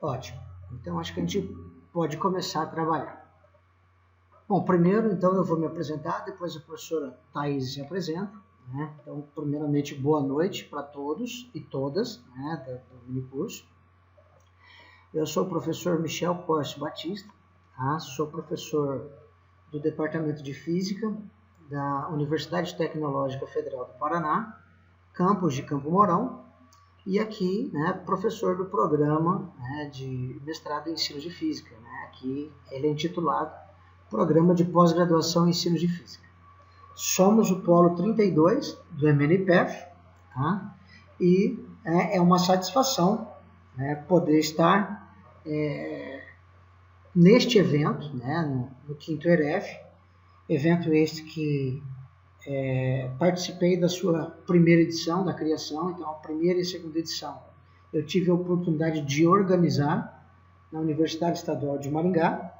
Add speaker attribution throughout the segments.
Speaker 1: Ótimo. Então, acho que a gente pode começar a trabalhar. Bom, primeiro, então, eu vou me apresentar, depois a professora Thaís se apresenta. Né? Então, primeiramente, boa noite para todos e todas, né, do minicurso. Eu sou o professor Michel Corse Batista, tá? Sou professor do Departamento de Física da Universidade Tecnológica Federal do Paraná, campus de Campo Mourão, e aqui, né, professor do programa, né, de mestrado em ensino de física. Né? Aqui ele é intitulado Programa de Pós-Graduação em Ensino de Física. Somos o Polo 32 do MNPF, tá? E é uma satisfação, né, poder estar neste evento, né, no Quinto EREF, evento este que participei da sua primeira edição, da criação. Então, a primeira e a segunda edição eu tive a oportunidade de organizar na Universidade Estadual de Maringá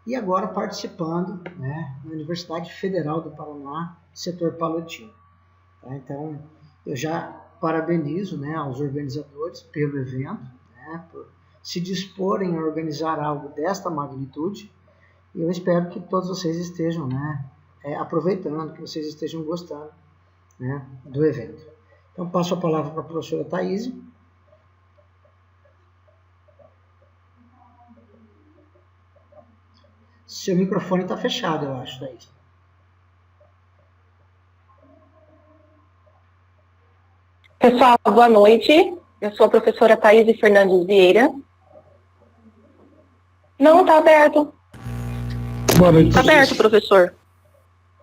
Speaker 1: e agora participando, né, na Universidade Federal do Paraná, setor Palotino. Tá? Então, eu já parabenizo, né, aos organizadores pelo evento, né, por se disporem a organizar algo desta magnitude, e eu espero que todos vocês estejam, né, aproveitando, que vocês estejam gostando, né, do evento. Então, passo a palavra para a professora Thaís. Seu microfone está fechado, eu acho, Thaís.
Speaker 2: Pessoal, boa noite. Eu sou a professora Thaís Fernandes Vieira. Não, está aberto.
Speaker 3: Boa noite.
Speaker 2: Está aberto, professor.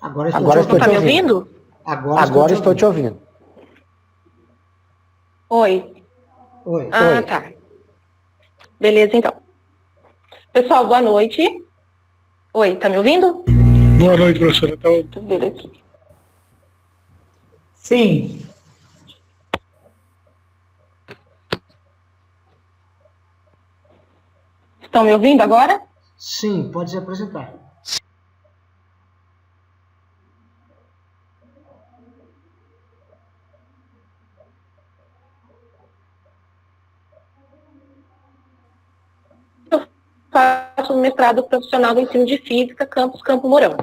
Speaker 1: Agora
Speaker 2: estou te ouvindo.
Speaker 1: Agora estou te ouvindo.
Speaker 2: Oi.
Speaker 1: Oi.
Speaker 2: Ah, tá. Beleza, então. Pessoal, boa noite. Oi, tá me ouvindo?
Speaker 3: Boa noite, professora.
Speaker 2: Deixa eu ver aqui.
Speaker 4: Sim.
Speaker 2: Estão me ouvindo agora?
Speaker 1: Sim, pode se apresentar.
Speaker 2: Eu faço um mestrado profissional em ensino de física, campus Campo Mourão.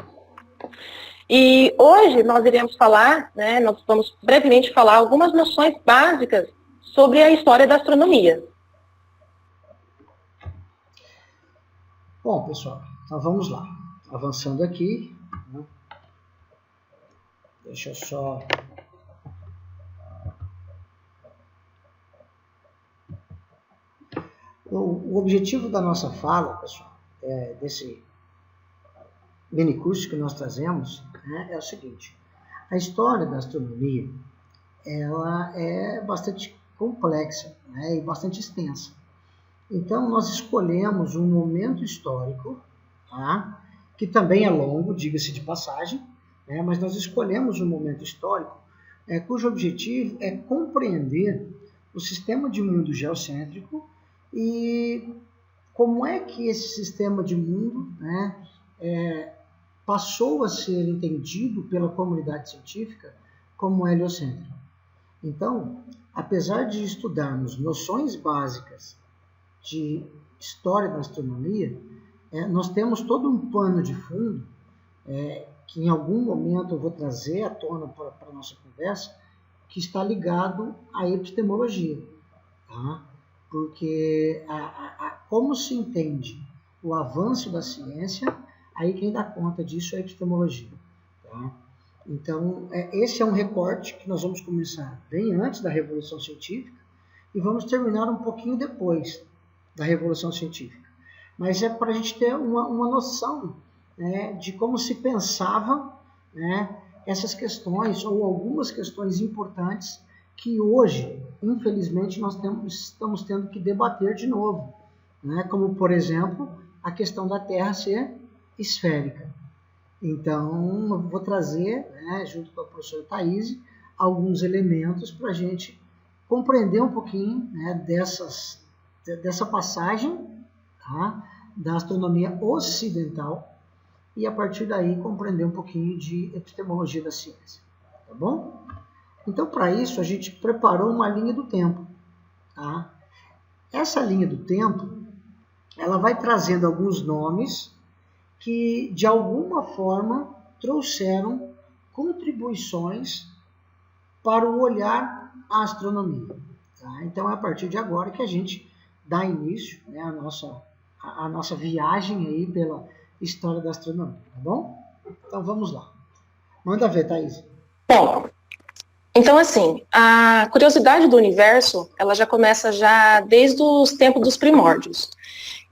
Speaker 2: E hoje nós iremos falar, né, nós vamos brevemente falar algumas noções básicas sobre a história da astronomia.
Speaker 1: Bom, pessoal, então vamos lá. Avançando aqui. Né? Deixa eu só... O objetivo da nossa fala, pessoal, desse minicurso que nós trazemos, né, é o seguinte. A história da astronomia, ela é bastante complexa, né, e bastante extensa. Então, nós escolhemos um momento histórico, tá? Que também é longo, diga-se de passagem, né? Mas nós escolhemos um momento histórico cujo objetivo é compreender o sistema de mundo geocêntrico e como é que esse sistema de mundo, né, passou a ser entendido pela comunidade científica como heliocêntrico. Então, apesar de estudarmos noções básicas de história da astronomia, nós temos todo um pano de fundo que em algum momento eu vou trazer à tona para a nossa conversa, que está ligado à epistemologia. Tá? Porque como se entende o avanço da ciência, aí quem dá conta disso é a epistemologia. Tá? Então, esse é um recorte que nós vamos começar bem antes da Revolução Científica e vamos terminar um pouquinho depois da Revolução Científica. Mas é para a gente ter uma noção, né, de como se pensava, né, essas questões, ou algumas questões importantes que hoje, infelizmente, nós estamos tendo que debater de novo. Né, como, por exemplo, a questão da Terra ser esférica. Então, eu vou trazer, né, junto com a professora Thaís, alguns elementos para a gente compreender um pouquinho, né, dessa passagem, tá, da astronomia ocidental e, a partir daí, compreender um pouquinho de epistemologia da ciência. Tá bom? Então, para isso, a gente preparou uma linha do tempo. Tá? Essa linha do tempo, ela vai trazendo alguns nomes que, de alguma forma, trouxeram contribuições para o olhar à astronomia. Tá? Então, é a partir de agora que a gente dá início, né, à nossa viagem aí pela história da astronomia, tá bom? Então, vamos lá. Manda ver, Thaís.
Speaker 2: Bom, então assim, a curiosidade do universo, ela já começa já desde os tempos dos primórdios.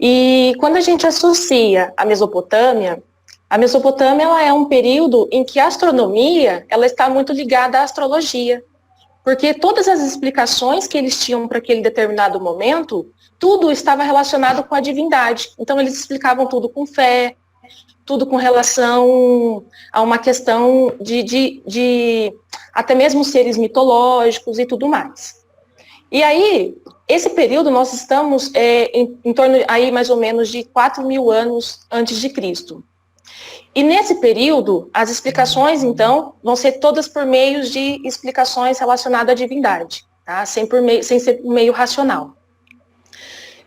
Speaker 2: E quando a gente associa a Mesopotâmia ela é um período em que a astronomia ela está muito ligada à astrologia, porque todas as explicações que eles tinham para aquele determinado momento, tudo estava relacionado com a divindade. Então eles explicavam tudo com fé, tudo com relação a uma questão de até mesmo seres mitológicos e tudo mais. E aí, esse período nós estamos em torno aí mais ou menos de 4.000 anos antes de Cristo. E nesse período, as explicações, então, vão ser todas por meio de explicações relacionadas à divindade, tá? Sem ser por meio racional.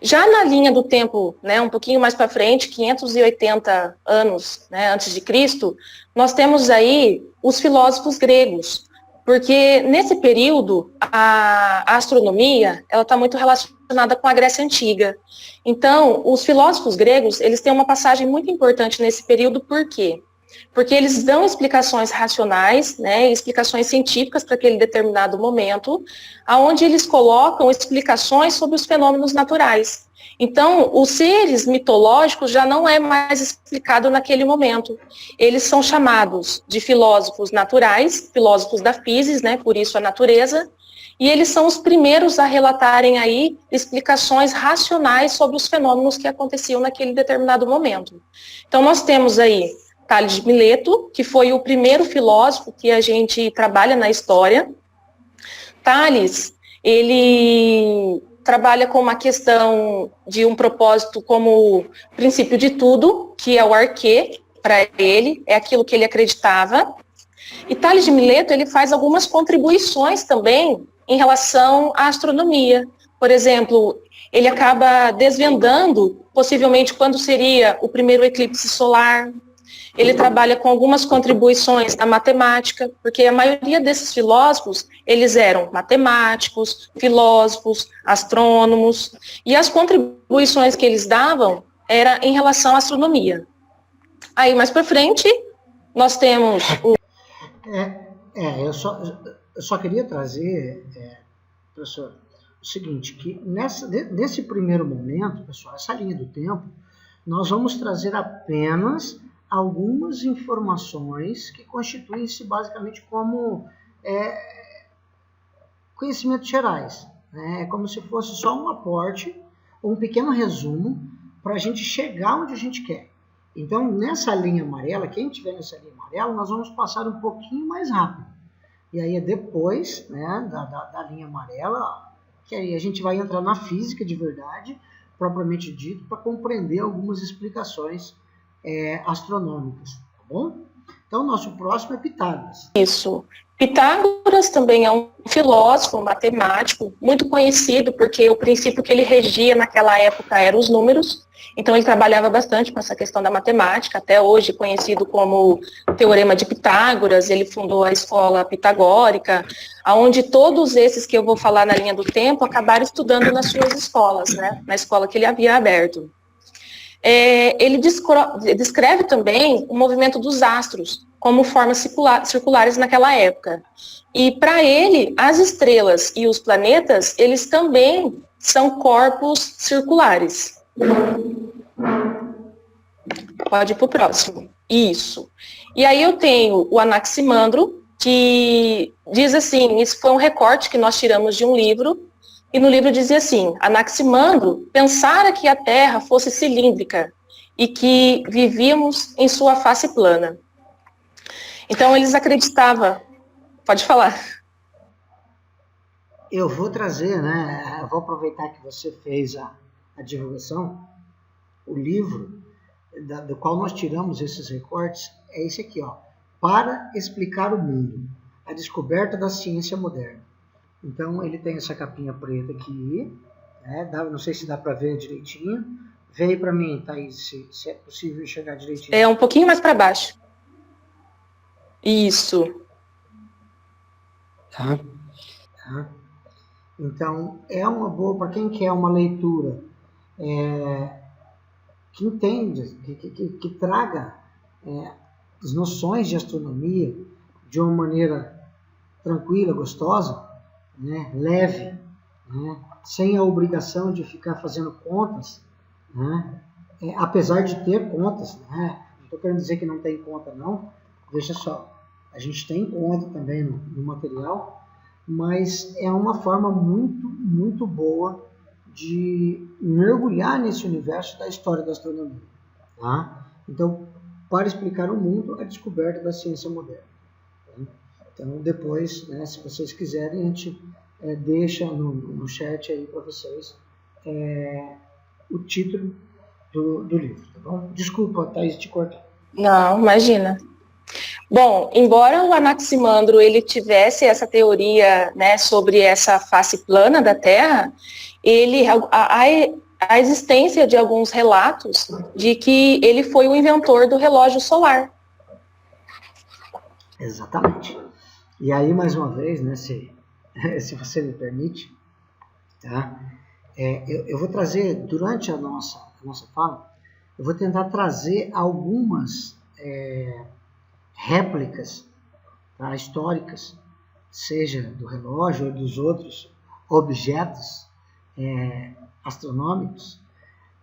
Speaker 2: Já na linha do tempo, né, um pouquinho mais para frente, 580 anos, né, antes de Cristo, nós temos aí os filósofos gregos, porque nesse período a astronomia ela está muito relacionada com a Grécia Antiga. Então, os filósofos gregos eles têm uma passagem muito importante nesse período, por quê? Porque eles dão explicações racionais, né, explicações científicas para aquele determinado momento, aonde eles colocam explicações sobre os fenômenos naturais. Então, os seres mitológicos já não é mais explicado naquele momento. Eles são chamados de filósofos naturais, filósofos da física, né, por isso a natureza, e eles são os primeiros a relatarem aí explicações racionais sobre os fenômenos que aconteciam naquele determinado momento. Então, nós temos aí Tales de Mileto, que foi o primeiro filósofo que a gente trabalha na história. Tales, ele trabalha com uma questão de um propósito como princípio de tudo, que é o arquê, para ele, é aquilo que ele acreditava. E Tales de Mileto, ele faz algumas contribuições também em relação à astronomia. Por exemplo, ele acaba desvendando, possivelmente, quando seria o primeiro eclipse solar. Ele trabalha com algumas contribuições na matemática, porque a maioria desses filósofos, eles eram matemáticos, filósofos, astrônomos, e as contribuições que eles davam era em relação à astronomia. Aí, mais para frente, nós temos o...
Speaker 1: Eu só queria trazer, professor, o seguinte, que nesse primeiro momento, pessoal, essa linha do tempo, nós vamos trazer apenas algumas informações que constituem-se basicamente como conhecimentos gerais. Né? É como se fosse só um aporte, um pequeno resumo, para a gente chegar onde a gente quer. Então, nessa linha amarela, quem estiver nessa linha amarela, nós vamos passar um pouquinho mais rápido. E aí é depois, né, da linha amarela, que aí a gente vai entrar na física de verdade, propriamente dito, para compreender algumas explicações astronômicas, tá bom? Então, nosso próximo é Pitágoras.
Speaker 2: Isso. Pitágoras também é um filósofo, um matemático, muito conhecido, porque o princípio que ele regia naquela época eram os números. Então, ele trabalhava bastante com essa questão da matemática, até hoje conhecido como Teorema de Pitágoras. Ele fundou a escola pitagórica, onde todos esses que eu vou falar na linha do tempo acabaram estudando nas suas escolas, né? Na escola que ele havia aberto. Ele descreve também o movimento dos astros como formas circulares naquela época. E para ele, as estrelas e os planetas, eles também são corpos circulares. Pode ir para o próximo. Isso. E aí eu tenho o Anaximandro, que diz assim, isso foi um recorte que nós tiramos de um livro, e no livro dizia assim, Anaximandro pensara que a Terra fosse cilíndrica e que vivíamos em sua face plana. Então eles acreditavam. Pode falar.
Speaker 1: Eu vou trazer, né? Eu vou aproveitar que você fez a divulgação. O livro do qual nós tiramos esses recortes é esse aqui, ó. Para explicar o mundo, a descoberta da ciência moderna. Então ele tem essa capinha preta aqui, né? Não sei se dá para ver direitinho. Vê aí para mim, Thaís, se é possível enxergar direitinho.
Speaker 2: É um pouquinho mais para baixo. Isso.
Speaker 1: Tá? Então, é uma boa para quem quer uma leitura que entende, que traga as noções de astronomia de uma maneira tranquila, gostosa, né, leve, né, sem a obrigação de ficar fazendo contas, né, apesar de ter contas, né, não estou querendo dizer que não tem conta não, veja só, a gente tem conta também no material, mas é uma forma muito, muito boa de mergulhar nesse universo da história da astronomia. Tá? Então, para explicar o mundo, a descoberta da ciência moderna. Tá? Então, depois, né, se vocês quiserem, a gente deixa no chat aí para vocês o título do livro. Tá bom? Desculpa, Thaís, te cortar.
Speaker 2: Não, imagina. Bom, embora o Anaximandro ele tivesse essa teoria, né, sobre essa face plana da Terra, a existência de alguns relatos de que ele foi o inventor do relógio solar.
Speaker 1: Exatamente. E aí, mais uma vez, né, se você me permite, tá? Eu vou trazer, durante a nossa fala, eu vou tentar trazer algumas réplicas, tá, históricas, seja do relógio ou dos outros objetos astronômicos,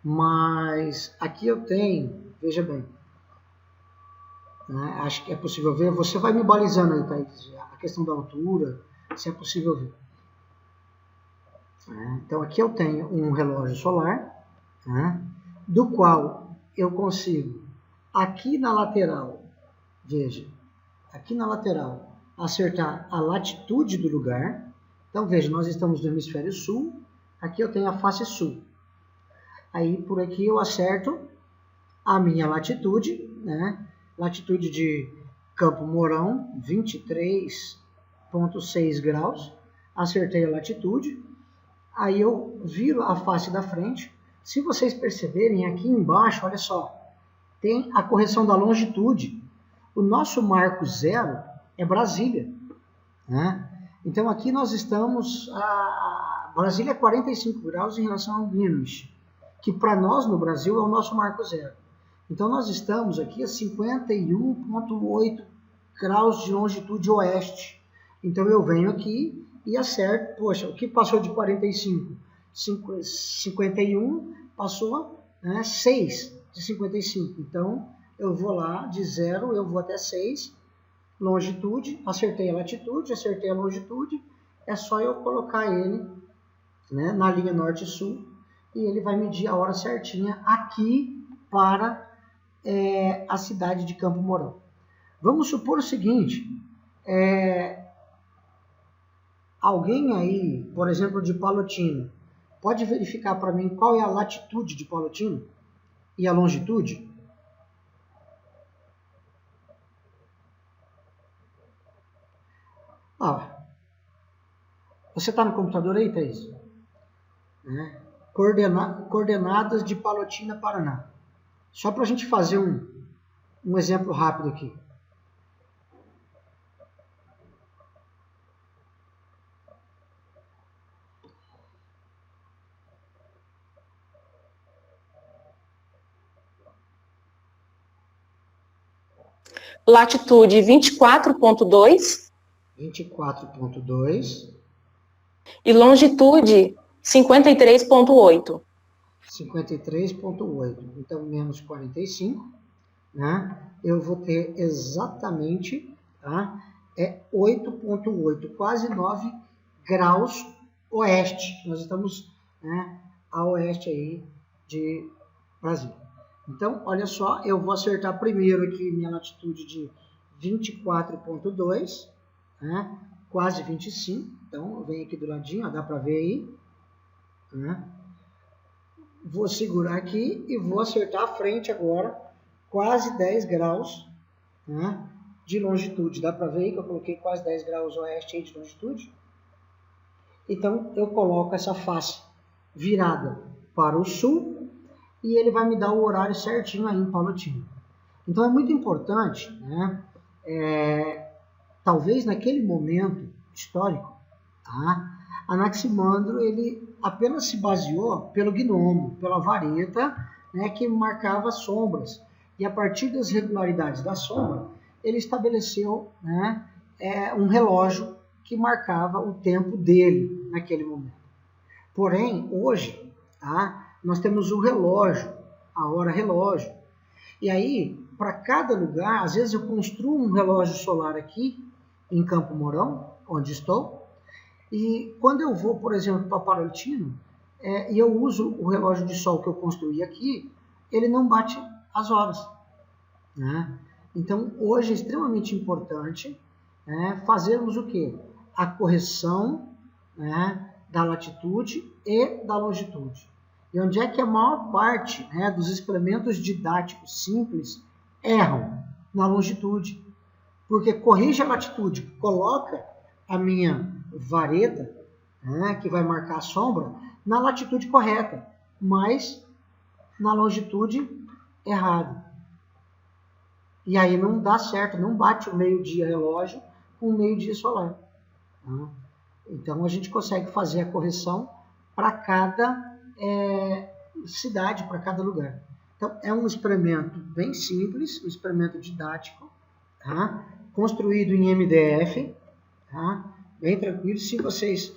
Speaker 1: mas aqui eu tenho, veja bem, né, acho que é possível ver, você vai me balizando aí, Thaís, a questão da altura, se é possível ver. Então aqui eu tenho um relógio solar, né, do qual eu consigo, aqui na lateral, veja, aqui na lateral, acertar a latitude do lugar. Então, veja, nós estamos no hemisfério sul, aqui eu tenho a face sul. Aí, por aqui eu acerto a minha latitude, né? Latitude de Campo Mourão, 23,6 graus. Acertei a latitude. Aí eu viro a face da frente. Se vocês perceberem, aqui embaixo, olha só, tem a correção da longitude. O nosso marco zero é Brasília, né? Então aqui nós estamos, Brasília é 45 graus em relação ao Greenwich, que para nós no Brasil é o nosso marco zero. Então nós estamos aqui a 51,8 graus de longitude oeste. Então eu venho aqui e acerto, poxa, o que passou de 45? 51 passou, né, 6 de 55. Então eu vou lá de 0, eu vou até 6, longitude, acertei a latitude, acertei a longitude, é só eu colocar ele, né, na linha norte-sul e ele vai medir a hora certinha aqui para a cidade de Campo Mourão. Vamos supor o seguinte, alguém aí, por exemplo, de Palotina, pode verificar para mim qual é a latitude de Palotina e a longitude? Você está no computador aí, Thaís? Coordenadas de Palotina, Paraná. Só para a gente fazer um exemplo rápido aqui.
Speaker 2: Latitude 24,2.
Speaker 1: 24,2.
Speaker 2: E longitude 53,8.
Speaker 1: 53,8. Então, menos 45. Né? Eu vou ter exatamente, tá? 8,8, quase 9 graus oeste. Nós estamos, né, a oeste aí de Brasília. Então, olha só, eu vou acertar primeiro aqui minha latitude de 24,2, né? Quase 25. Então, eu venho aqui do ladinho, ó, dá para ver aí. Né? Vou segurar aqui e vou acertar a frente agora, quase 10 graus, né, de longitude. Dá para ver aí que eu coloquei quase 10 graus oeste aí de longitude? Então, eu coloco essa face virada para o sul e ele vai me dar o horário certinho aí em Palotina. Então é muito importante, né? Talvez naquele momento histórico, tá? Anaximandro ele apenas se baseou pelo gnomo, pela vareta, né, que marcava sombras. E a partir das regularidades da sombra, ele estabeleceu, né, um relógio que marcava o tempo dele naquele momento. Porém, hoje, tá, nós temos o relógio, a hora relógio. E aí, para cada lugar, às vezes eu construo um relógio solar aqui, em Campo Mourão, onde estou, e quando eu vou, por exemplo, para Palotina, e eu uso o relógio de sol que eu construí aqui, ele não bate as horas, né? Então, hoje é extremamente importante, né, fazermos o quê? A correção, né, da latitude e da longitude. E onde é que a maior parte, né, dos experimentos didáticos simples erram? Na longitude. Porque corrige a latitude, coloca a minha vareta, né, que vai marcar a sombra, na latitude correta, mas na longitude errada. E aí não dá certo, não bate o meio-dia relógio com o meio-dia solar. Tá? Então a gente consegue fazer a correção para cada cidade, para cada lugar. Então é um experimento bem simples, um experimento didático, tá? Construído em MDF, tá? Bem tranquilo. Se vocês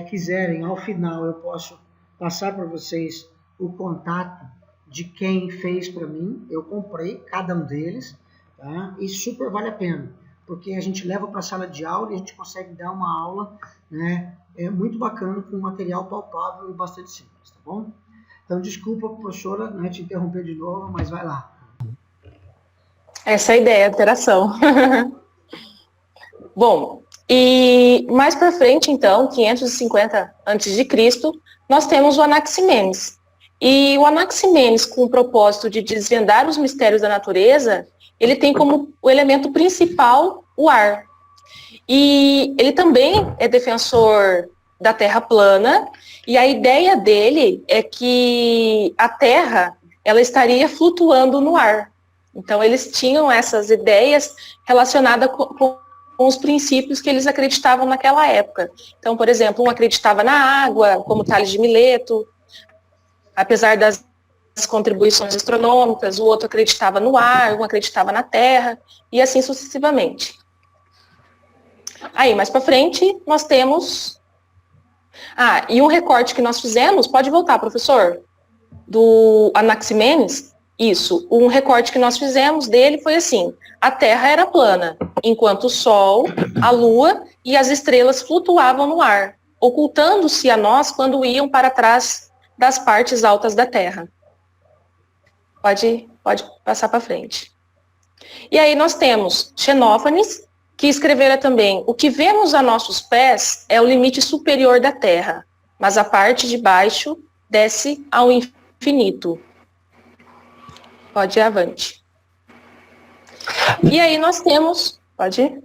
Speaker 1: quiserem, ao final eu posso passar para vocês o contato de quem fez para mim. Eu comprei cada um deles, tá? E super vale a pena, porque a gente leva para a sala de aula e a gente consegue dar uma aula, né, muito bacana, com material palpável e bastante simples, tá bom? Então, desculpa, professora, né, te interromper de novo, mas vai lá.
Speaker 2: Essa é a ideia, a interação. Bom, e mais para frente, então, 550 a.C., nós temos o Anaximenes. E o Anaximenes, com o propósito de desvendar os mistérios da natureza, ele tem como o elemento principal o ar. E ele também é defensor da Terra plana, e a ideia dele é que a Terra ela estaria flutuando no ar. Então, eles tinham essas ideias relacionadas com os princípios que eles acreditavam naquela época. Então, por exemplo, um acreditava na água, como Tales de Mileto, apesar das contribuições astronômicas, o outro acreditava no ar, um acreditava na Terra, e assim sucessivamente. Aí, mais para frente, nós temos... e um recorte que nós fizemos, pode voltar, professor, do Anaximenes. Isso, um recorte que nós fizemos dele foi assim: a Terra era plana, enquanto o Sol, a Lua e as estrelas flutuavam no ar, ocultando-se a nós quando iam para trás das partes altas da Terra. Pode passar para frente. E aí nós temos Xenófanes, que escrevera também: o que vemos a nossos pés é o limite superior da Terra, mas a parte de baixo desce ao infinito. Pode ir avante. E aí nós temos... Pode ir?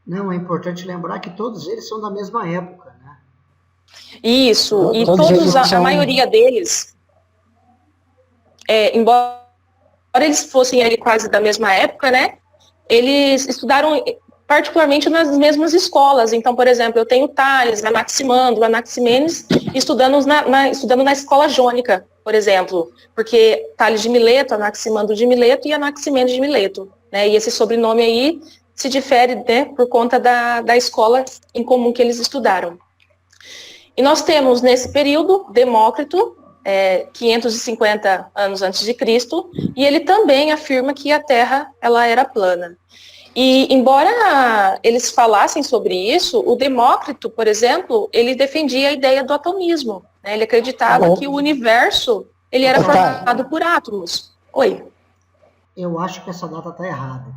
Speaker 1: Não, é importante lembrar que todos eles são da mesma época, né?
Speaker 2: Isso, e todos, a maioria deles, embora eles fossem ali quase da mesma época, né? Eles estudaram particularmente nas mesmas escolas. Então, por exemplo, eu tenho Tales, Anaximandro, Anaximenes, estudando na escola jônica, por exemplo, porque Tales de Mileto, Anaximandro de Mileto e Anaximenes de Mileto, né? E esse sobrenome aí se difere, né, por conta da escola em comum que eles estudaram. E nós temos, nesse período, Demócrito, 550 anos antes de Cristo, e ele também afirma que a Terra ela era plana. E, embora eles falassem sobre isso, o Demócrito, por exemplo, ele defendia a ideia do atomismo, né? Ele acreditava que o universo ele era formado por átomos. Oi?
Speaker 1: Eu acho que essa data está errada,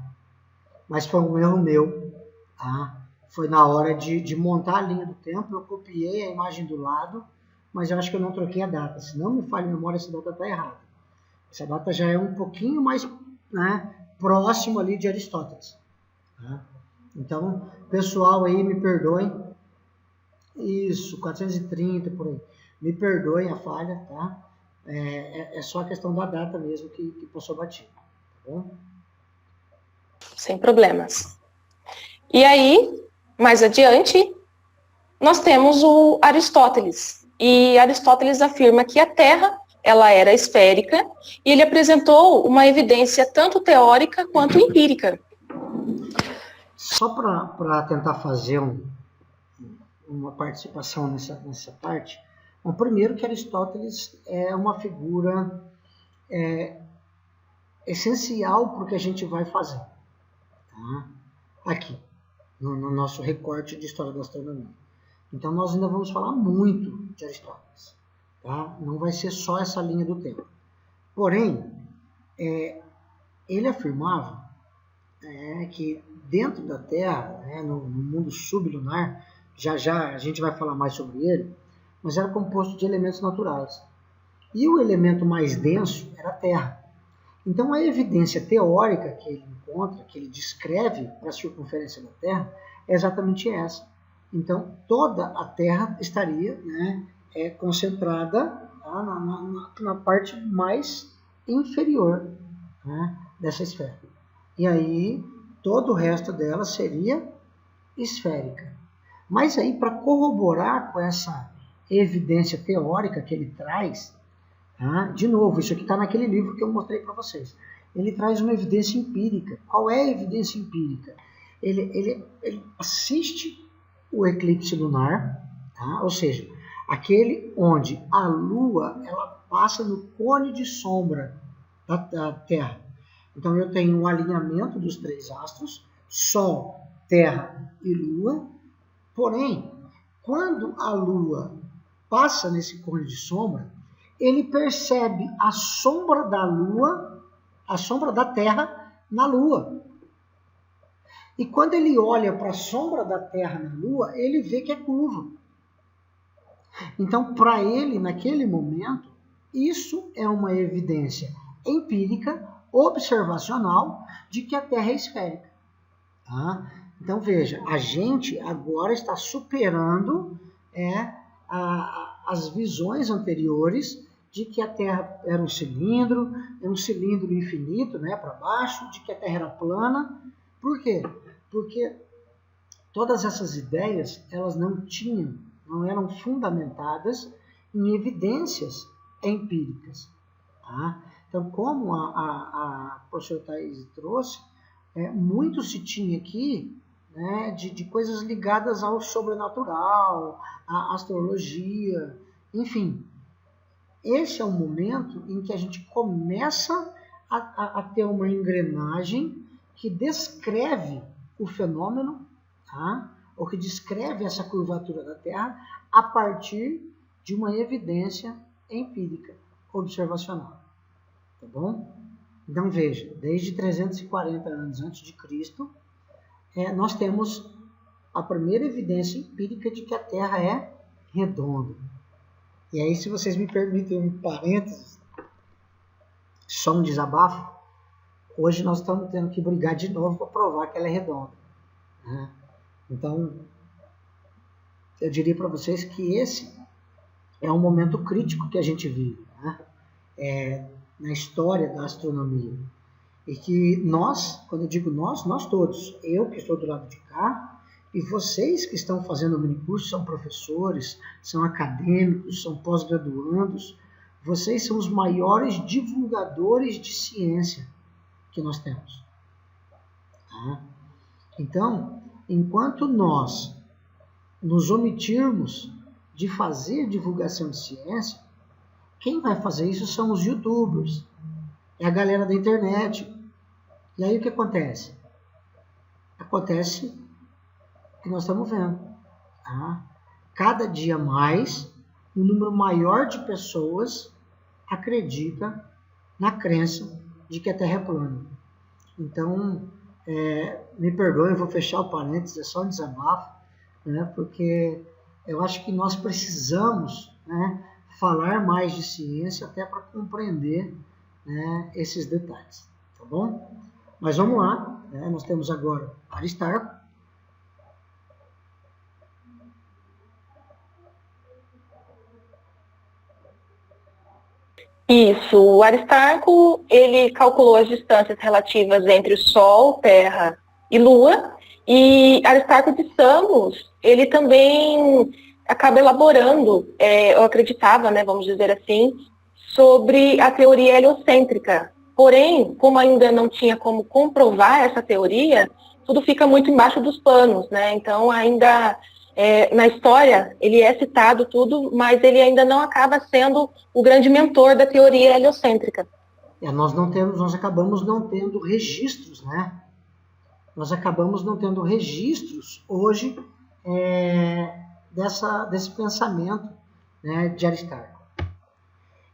Speaker 1: mas foi um erro meu, tá? Foi na hora de montar a linha do tempo, eu copiei a imagem do lado, mas eu acho que eu não troquei a data. Se não me falha a memória, essa data está errada. Essa data já é um pouquinho mais, né, próximo ali de Aristóteles. Tá? Então, pessoal aí, me perdoem. Isso, 430 por aí. Me perdoem a falha, tá? É só a questão da data mesmo que passou batido, tá bom?
Speaker 2: Sem problemas. E aí, mais adiante, nós temos o Aristóteles. E Aristóteles afirma que a Terra, ela era esférica, e ele apresentou uma evidência tanto teórica quanto empírica.
Speaker 1: Só para tentar fazer uma participação nessa parte, bom, primeiro que Aristóteles é uma figura essencial para o que a gente vai fazer, tá? Aqui, no nosso recorte de História da Astronomia. Então nós ainda vamos falar muito de Aristóteles, tá? Não vai ser só essa linha do tempo. Porém, ele afirmava que dentro da Terra, no mundo sublunar, já a gente vai falar mais sobre ele, mas era composto de elementos naturais. E o elemento mais denso era a Terra. Então a evidência teórica que ele encontra, que ele descreve para a circunferência da Terra, é exatamente essa. Então toda a Terra estaria concentrada, tá, na parte mais inferior, né, dessa esfera. E aí todo o resto dela seria esférica. Mas aí, para corroborar com essa evidência teórica que ele traz, tá? De novo, isso aqui está naquele livro que eu mostrei para vocês. Ele traz uma evidência empírica. Qual é a evidência empírica? Ele assiste o eclipse lunar, tá? Ou seja, aquele onde a Lua ela passa no cone de sombra da Terra. Então eu tenho um alinhamento dos três astros, Sol, Terra e Lua. Porém, quando a Lua passa nesse cone de sombra, ele percebe a sombra da Lua, a sombra da Terra na Lua. E quando ele olha para a sombra da Terra na Lua, ele vê que é curva. Então, para ele, naquele momento, isso é uma evidência empírica, observacional, de que a Terra é esférica. Tá? Então, veja, a gente agora está superando as visões anteriores de que a Terra era um cilindro infinito, né, para baixo, de que a Terra era plana. Por quê? Porque todas essas ideias, elas não eram fundamentadas em evidências empíricas. Tá? Então, como a professora Thaís trouxe, muito se tinha aqui, né, de coisas ligadas ao sobrenatural, à astrologia, enfim. Esse é o momento em que a gente começa a ter uma engrenagem que descreve o fenômeno, tá? Ou que descreve essa curvatura da Terra a partir de uma evidência empírica, observacional. Tá bom? Então veja, desde 340 anos antes de Cristo, nós temos a primeira evidência empírica de que a Terra é redonda. E aí, se vocês me permitem um parênteses, só um desabafo, hoje nós estamos tendo que brigar de novo para provar que ela é redonda. Né? Então, eu diria para vocês que esse é um momento crítico que a gente vive, né? Na história da astronomia. E que nós, quando eu digo nós todos, eu que estou do lado de cá, e vocês que estão fazendo o minicurso, são professores, são acadêmicos, são pós-graduandos, vocês são os maiores divulgadores de ciência que nós temos. Tá? Então, enquanto nós nos omitirmos de fazer divulgação de ciência, quem vai fazer isso são os youtubers, é a galera da internet. E aí o que acontece? Acontece o que nós estamos vendo. Tá? Cada dia mais, um número maior de pessoas acredita na crença de que a Terra é plana. Então, me perdoem, eu vou fechar o parênteses, é só um desabafo, né? Porque eu acho que nós precisamos, né, falar mais de ciência até para compreender, né, esses detalhes. Tá bom? Mas vamos lá, né? Nós temos agora Aristarco.
Speaker 2: Isso, o Aristarco, ele calculou as distâncias relativas entre Sol, Terra e Lua, e Aristarco de Samos, ele também acaba elaborando, eu acreditava, né, vamos dizer assim, sobre a teoria heliocêntrica. Porém, como ainda não tinha como comprovar essa teoria, tudo fica muito embaixo dos panos, né? Então, ainda na história, ele é citado tudo, mas ele ainda não acaba sendo o grande mentor da teoria heliocêntrica.
Speaker 1: Nós acabamos não tendo registros, né? Nós acabamos não tendo registros hoje desse pensamento, né, de Aristarco.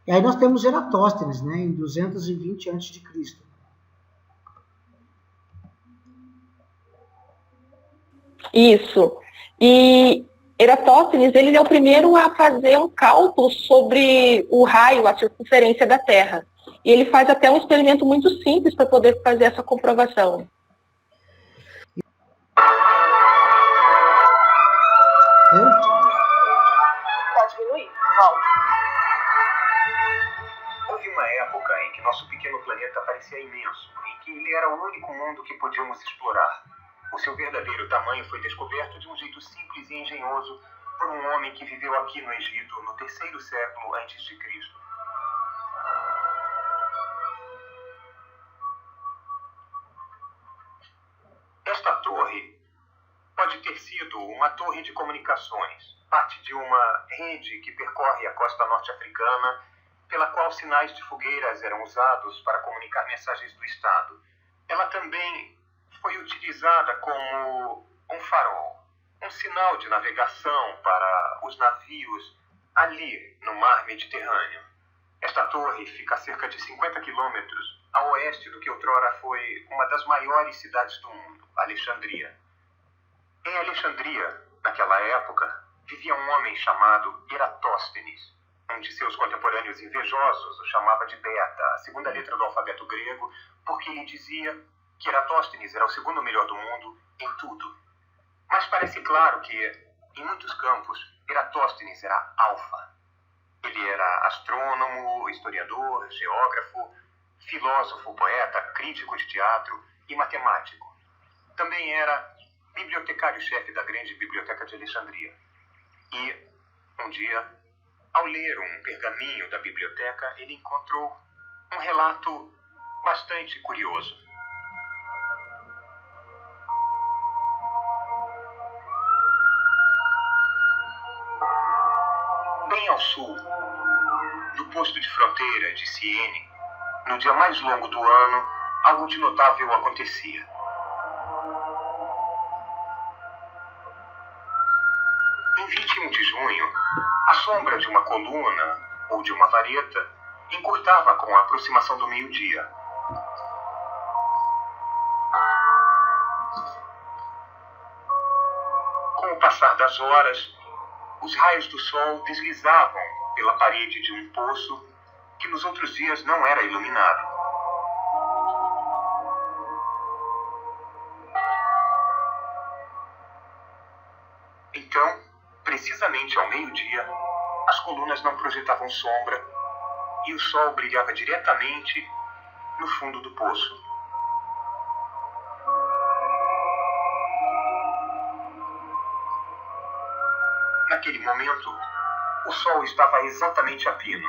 Speaker 1: E aí nós temos Eratóstenes, né, em 220 a.C.
Speaker 2: Isso. E Eratóstenes, ele é o primeiro a fazer um cálculo sobre o raio, a circunferência da Terra. E ele faz até um experimento muito simples para poder fazer essa comprovação.
Speaker 4: Pode diminuir. Volta. Houve uma época em que nosso pequeno planeta parecia imenso, em que ele era o único mundo que podíamos explorar. O seu verdadeiro tamanho foi descoberto de um jeito simples e engenhoso por um homem que viveu aqui no Egito no 3º século a.C. Esta torre pode ter sido uma torre de comunicações, parte de uma rede que percorre a costa norte-africana, pela qual sinais de fogueiras eram usados para comunicar mensagens do Estado. Ela também foi utilizada como um farol, um sinal de navegação para os navios ali no mar Mediterrâneo. Esta torre fica a cerca de 50 quilômetros a oeste do que outrora foi uma das maiores cidades do mundo, Alexandria. Em Alexandria, naquela época, vivia um homem chamado Eratóstenes. Um de seus contemporâneos invejosos o chamava de Beta, a segunda letra do alfabeto grego, porque ele dizia que Eratóstenes era o segundo melhor do mundo em tudo. Mas parece claro que, em muitos campos, Eratóstenes era alfa. Ele era astrônomo, historiador, geógrafo, filósofo, poeta, crítico de teatro e matemático. Também era bibliotecário-chefe da grande biblioteca de Alexandria. E, um dia, ao ler um pergaminho da biblioteca, ele encontrou um relato bastante curioso. Bem ao sul, no posto de fronteira de Siene, no dia mais longo do ano, algo de notável acontecia. Em 21 de junho, a sombra de uma coluna ou de uma vareta encurtava com a aproximação do meio-dia. Com o passar das horas, os raios do sol deslizavam pela parede de um poço que nos outros dias não era iluminado. Então, precisamente ao meio-dia, as colunas não projetavam sombra e o sol brilhava diretamente no fundo do poço. Naquele momento, o sol estava exatamente a pino.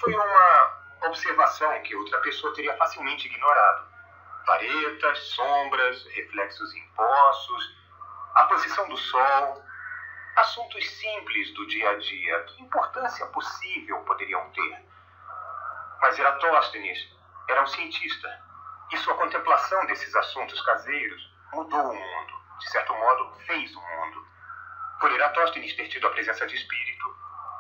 Speaker 4: Foi uma observação que outra pessoa teria facilmente ignorado. Varetas, sombras, reflexos em poços, a posição do sol, assuntos simples do dia a dia, que importância possível poderiam ter? Mas Eratóstenes era um cientista, e sua contemplação desses assuntos caseiros mudou o mundo, de certo modo fez o mundo. Por Eratóstenes ter tido a presença de espírito,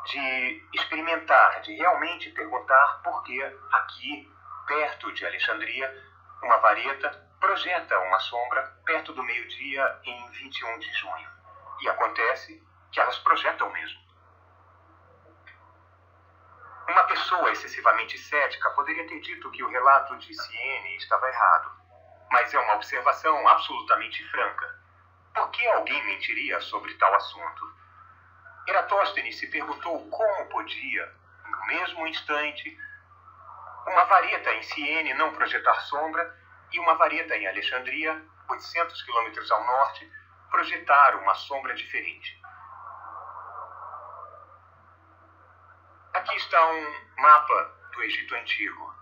Speaker 4: de experimentar, de realmente perguntar por que aqui, perto de Alexandria, uma vareta projeta uma sombra perto do meio-dia em 21 de junho. E acontece que elas projetam mesmo. Uma pessoa excessivamente cética poderia ter dito que o relato de Siene estava errado. Mas é uma observação absolutamente franca. Por que alguém mentiria sobre tal assunto? Eratóstenes se perguntou como podia, no mesmo instante, uma vareta em Siene não projetar sombra e uma vareta em Alexandria, 800 quilômetros ao norte, projetar uma sombra diferente. Aqui está um mapa do Egito Antigo.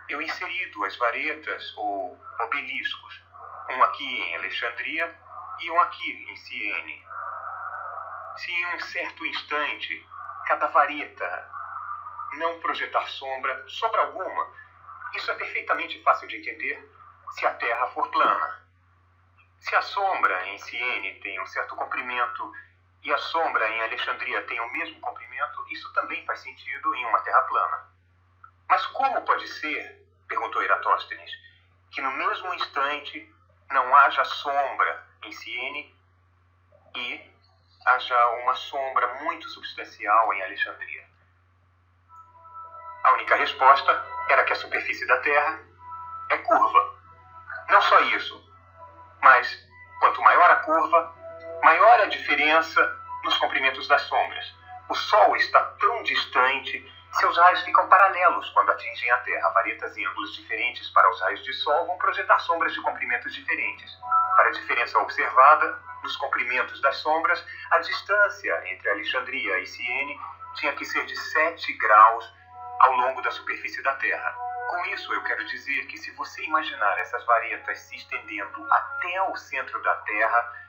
Speaker 4: Eu inseri duas varetas ou obeliscos, um aqui em Alexandria e um aqui em Siene. Se em um certo instante cada vareta não projetar sombra alguma, isso é perfeitamente fácil de entender se a Terra for plana. Se a sombra em Siene tem um certo comprimento e a sombra em Alexandria tem o mesmo comprimento, isso também faz sentido em uma Terra plana. Mas como pode ser, perguntou Eratóstenes, que no mesmo instante não haja sombra em Siene e haja uma sombra muito substancial em Alexandria? A única resposta era que a superfície da Terra é curva. Não só isso, mas quanto maior a curva, maior a diferença nos comprimentos das sombras. O Sol está tão distante, seus raios ficam paralelos quando atingem a Terra. Varetas em ângulos diferentes para os raios de Sol vão projetar sombras de comprimentos diferentes. Para a diferença observada nos comprimentos das sombras, a distância entre Alexandria e Siene tinha que ser de 7 graus ao longo da superfície da Terra. Com isso, eu quero dizer que se você imaginar essas varetas se estendendo até o centro da Terra,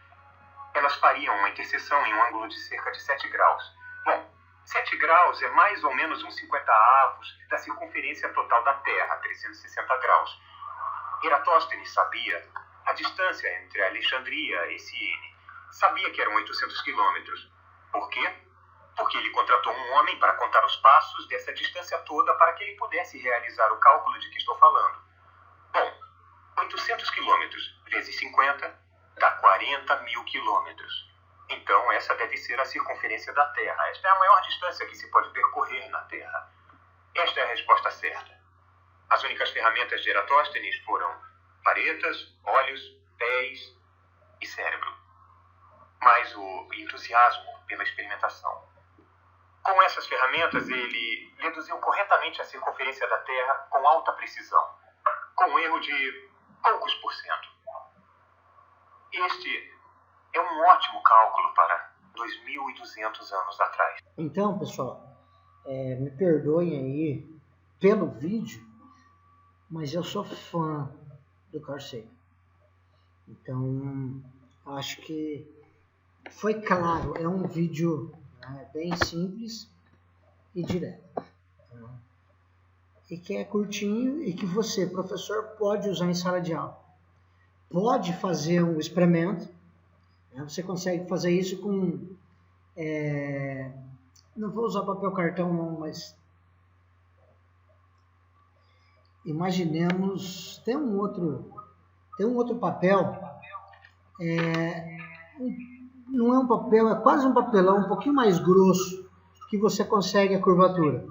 Speaker 4: elas fariam uma interseção em um ângulo de cerca de 7 graus. Bom, 7 graus é mais ou menos 1/50 da circunferência total da Terra, 360 graus. Eratóstenes sabia a distância entre Alexandria e Siene. Sabia que eram 800 quilômetros. Por quê? Porque ele contratou um homem para contar os passos dessa distância toda para que ele pudesse realizar o cálculo de que estou falando. Bom, 800 quilômetros vezes 50 dá 40.000 quilômetros. Então, essa deve ser a circunferência da Terra. Esta é a maior distância que se pode percorrer na Terra. Esta é a resposta certa. As únicas ferramentas de Eratóstenes foram varetas, olhos, pés e cérebro. Mas o entusiasmo pela experimentação. Com essas ferramentas, ele deduziu corretamente a circunferência da Terra com alta precisão, com um erro de poucos %. Este é um ótimo cálculo para 2.200 anos atrás.
Speaker 1: Então, pessoal, me perdoem aí pelo vídeo, mas eu sou fã do Carl Sagan. Então, acho que foi claro, é um vídeo bem simples e direto. E que é curtinho e que você, professor, pode usar em sala de aula. Pode fazer um experimento. Você consegue fazer isso com... não vou usar papel cartão não, mas... Imaginemos... Tem um outro papel. Não é um papel, é quase um papelão, um pouquinho mais grosso, que você consegue a curvatura.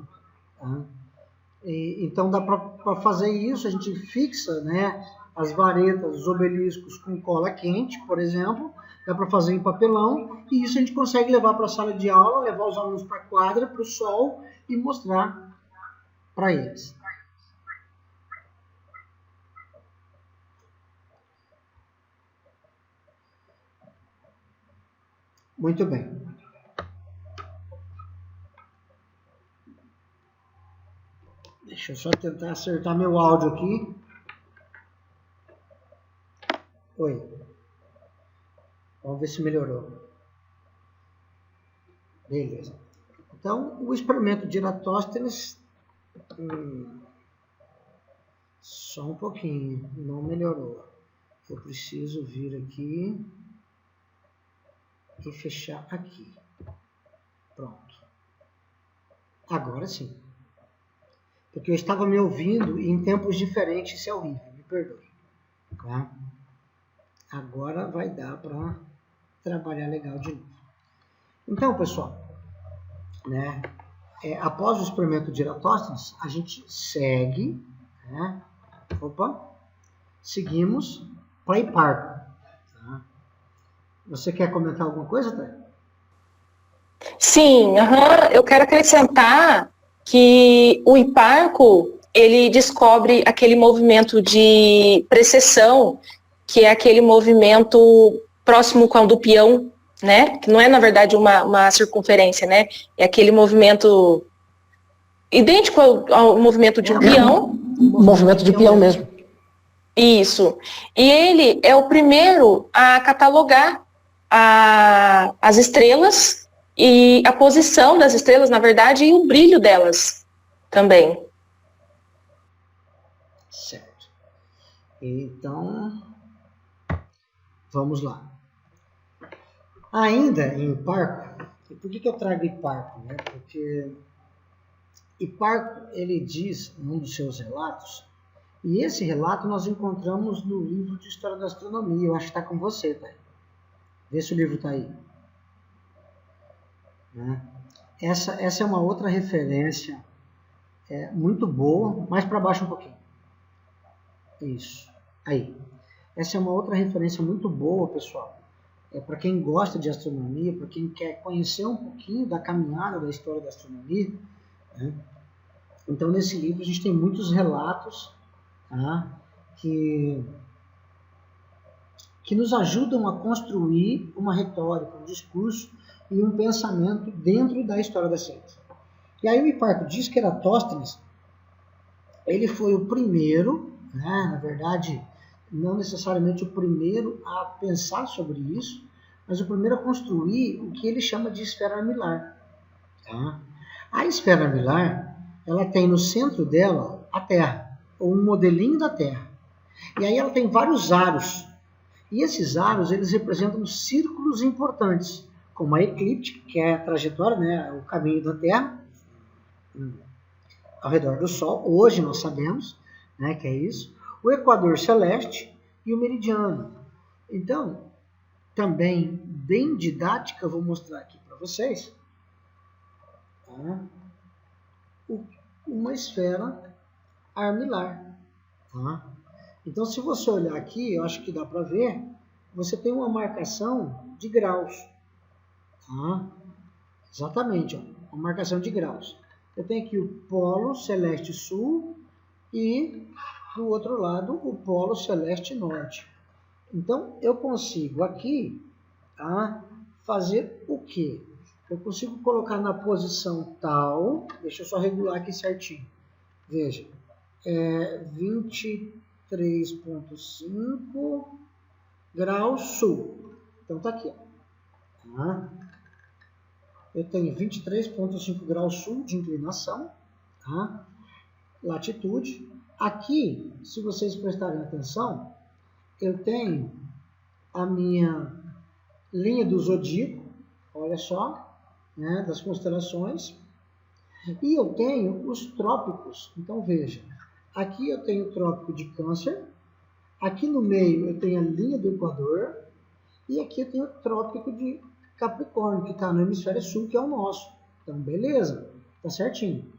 Speaker 1: Tá? Então dá para fazer isso, a gente fixa, né, as varetas, os obeliscos com cola quente, por exemplo, dá para fazer em papelão, e isso a gente consegue levar para a sala de aula, levar os alunos para a quadra, para o sol, e mostrar para eles. Muito bem. Deixa eu só tentar acertar meu áudio aqui. Oi. Vamos ver se melhorou. Beleza. Então, o experimento de Eratóstenes... só um pouquinho. Não melhorou. Eu preciso vir aqui... e fechar aqui. Pronto. Agora sim. Porque eu estava me ouvindo em tempos diferentes, isso é horrível, me perdoe. Tá? Agora vai dar para trabalhar legal de novo. Então, pessoal, né, após o experimento de Eratóstenes, a gente segue, né, seguimos para Hiparco. Tá? Você quer comentar alguma coisa, Thay?
Speaker 2: Sim, eu quero acrescentar que o Hiparco, ele descobre aquele movimento de precessão, que é aquele movimento próximo com o do peão, né? Que não é, na verdade, uma circunferência, né? É aquele movimento idêntico ao movimento de um peão.
Speaker 5: Movimento de peão mesmo.
Speaker 2: Isso. E ele é o primeiro a catalogar as estrelas e a posição das estrelas, na verdade, e o brilho delas também.
Speaker 1: Certo. Então, vamos lá. Ainda em Hiparco, e por que eu trago Hiparco? Né? Porque Hiparco, ele diz em um dos seus relatos, e esse relato nós encontramos no livro de História da Astronomia, eu acho que está com você, tá? Vê se o livro está aí. Né? Essa é uma outra referência muito boa, mais para baixo um pouquinho. Isso, aí. Essa é uma outra referência muito boa, pessoal. Para quem gosta de astronomia, para quem quer conhecer um pouquinho da caminhada da história da astronomia. Né? Então, nesse livro, a gente tem muitos relatos, tá? que nos ajudam a construir uma retórica, um discurso e um pensamento dentro da história da ciência. E aí o Hiparco diz que Eratóstenes, ele foi o primeiro, né, na verdade, não necessariamente o primeiro a pensar sobre isso, mas o primeiro a construir o que ele chama de esfera armilar. Tá? A esfera armilar, ela tem no centro dela a Terra, ou um modelinho da Terra. E aí ela tem vários aros. E esses aros, eles representam círculos importantes, como a eclíptica, que é a trajetória, né, o caminho da Terra, ao redor do Sol. Hoje nós sabemos, né, que é isso. O equador celeste e o meridiano. Então, também bem didática, eu vou mostrar aqui para vocês, tá? Uma esfera armilar. Tá? Então, se você olhar aqui, eu acho que dá para ver, você tem uma marcação de graus. Tá? Exatamente, ó, uma marcação de graus. Eu tenho aqui o polo celeste sul e, do outro lado, o polo celeste norte. Então, eu consigo aqui, tá, fazer o quê? Eu consigo colocar na posição tal, deixa eu só regular aqui certinho. Veja, 23,5 graus sul. Então, tá aqui. Ó. Tá? Eu tenho 23,5 graus sul de inclinação, tá? Latitude. Aqui, se vocês prestarem atenção, eu tenho a minha linha do zodíaco, olha só, né, das constelações, e eu tenho os trópicos. Então veja, aqui eu tenho o trópico de Câncer, aqui no meio eu tenho a linha do Equador, e aqui eu tenho o trópico de Capricórnio, que está no hemisfério sul, que é o nosso. Então beleza, tá certinho.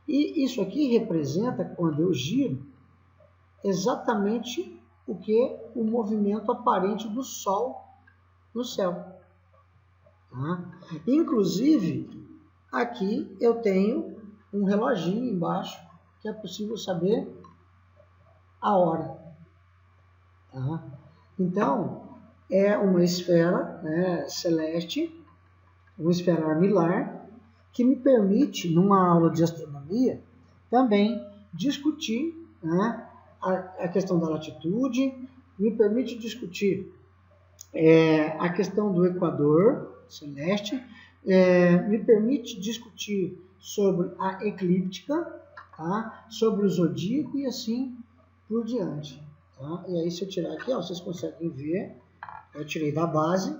Speaker 1: E isso aqui representa, quando eu giro, exatamente o que o movimento aparente do Sol no céu. Tá? Inclusive, aqui eu tenho um reloginho embaixo, que é possível saber a hora. Tá? Então, é uma esfera, né, celeste, uma esfera armilar, que me permite, numa aula de astronomia, também discutir, né, a questão da latitude, me permite discutir a questão do equador celeste, me permite discutir sobre a eclíptica, tá? Sobre o zodíaco e assim por diante. Tá? E aí, se eu tirar aqui, ó, vocês conseguem ver, eu tirei da base,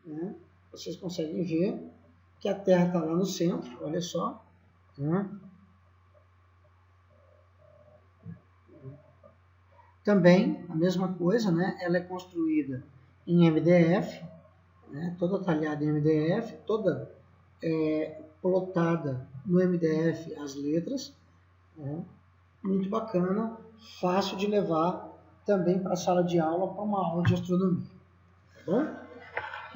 Speaker 1: né? Vocês conseguem ver que a Terra está lá no centro, olha só. Né? Também, a mesma coisa, né? Ela é construída em MDF, né? Toda talhada em MDF, toda plotada no MDF as letras. Né? Muito bacana, fácil de levar também para a sala de aula, para uma aula de astronomia. Tá bom?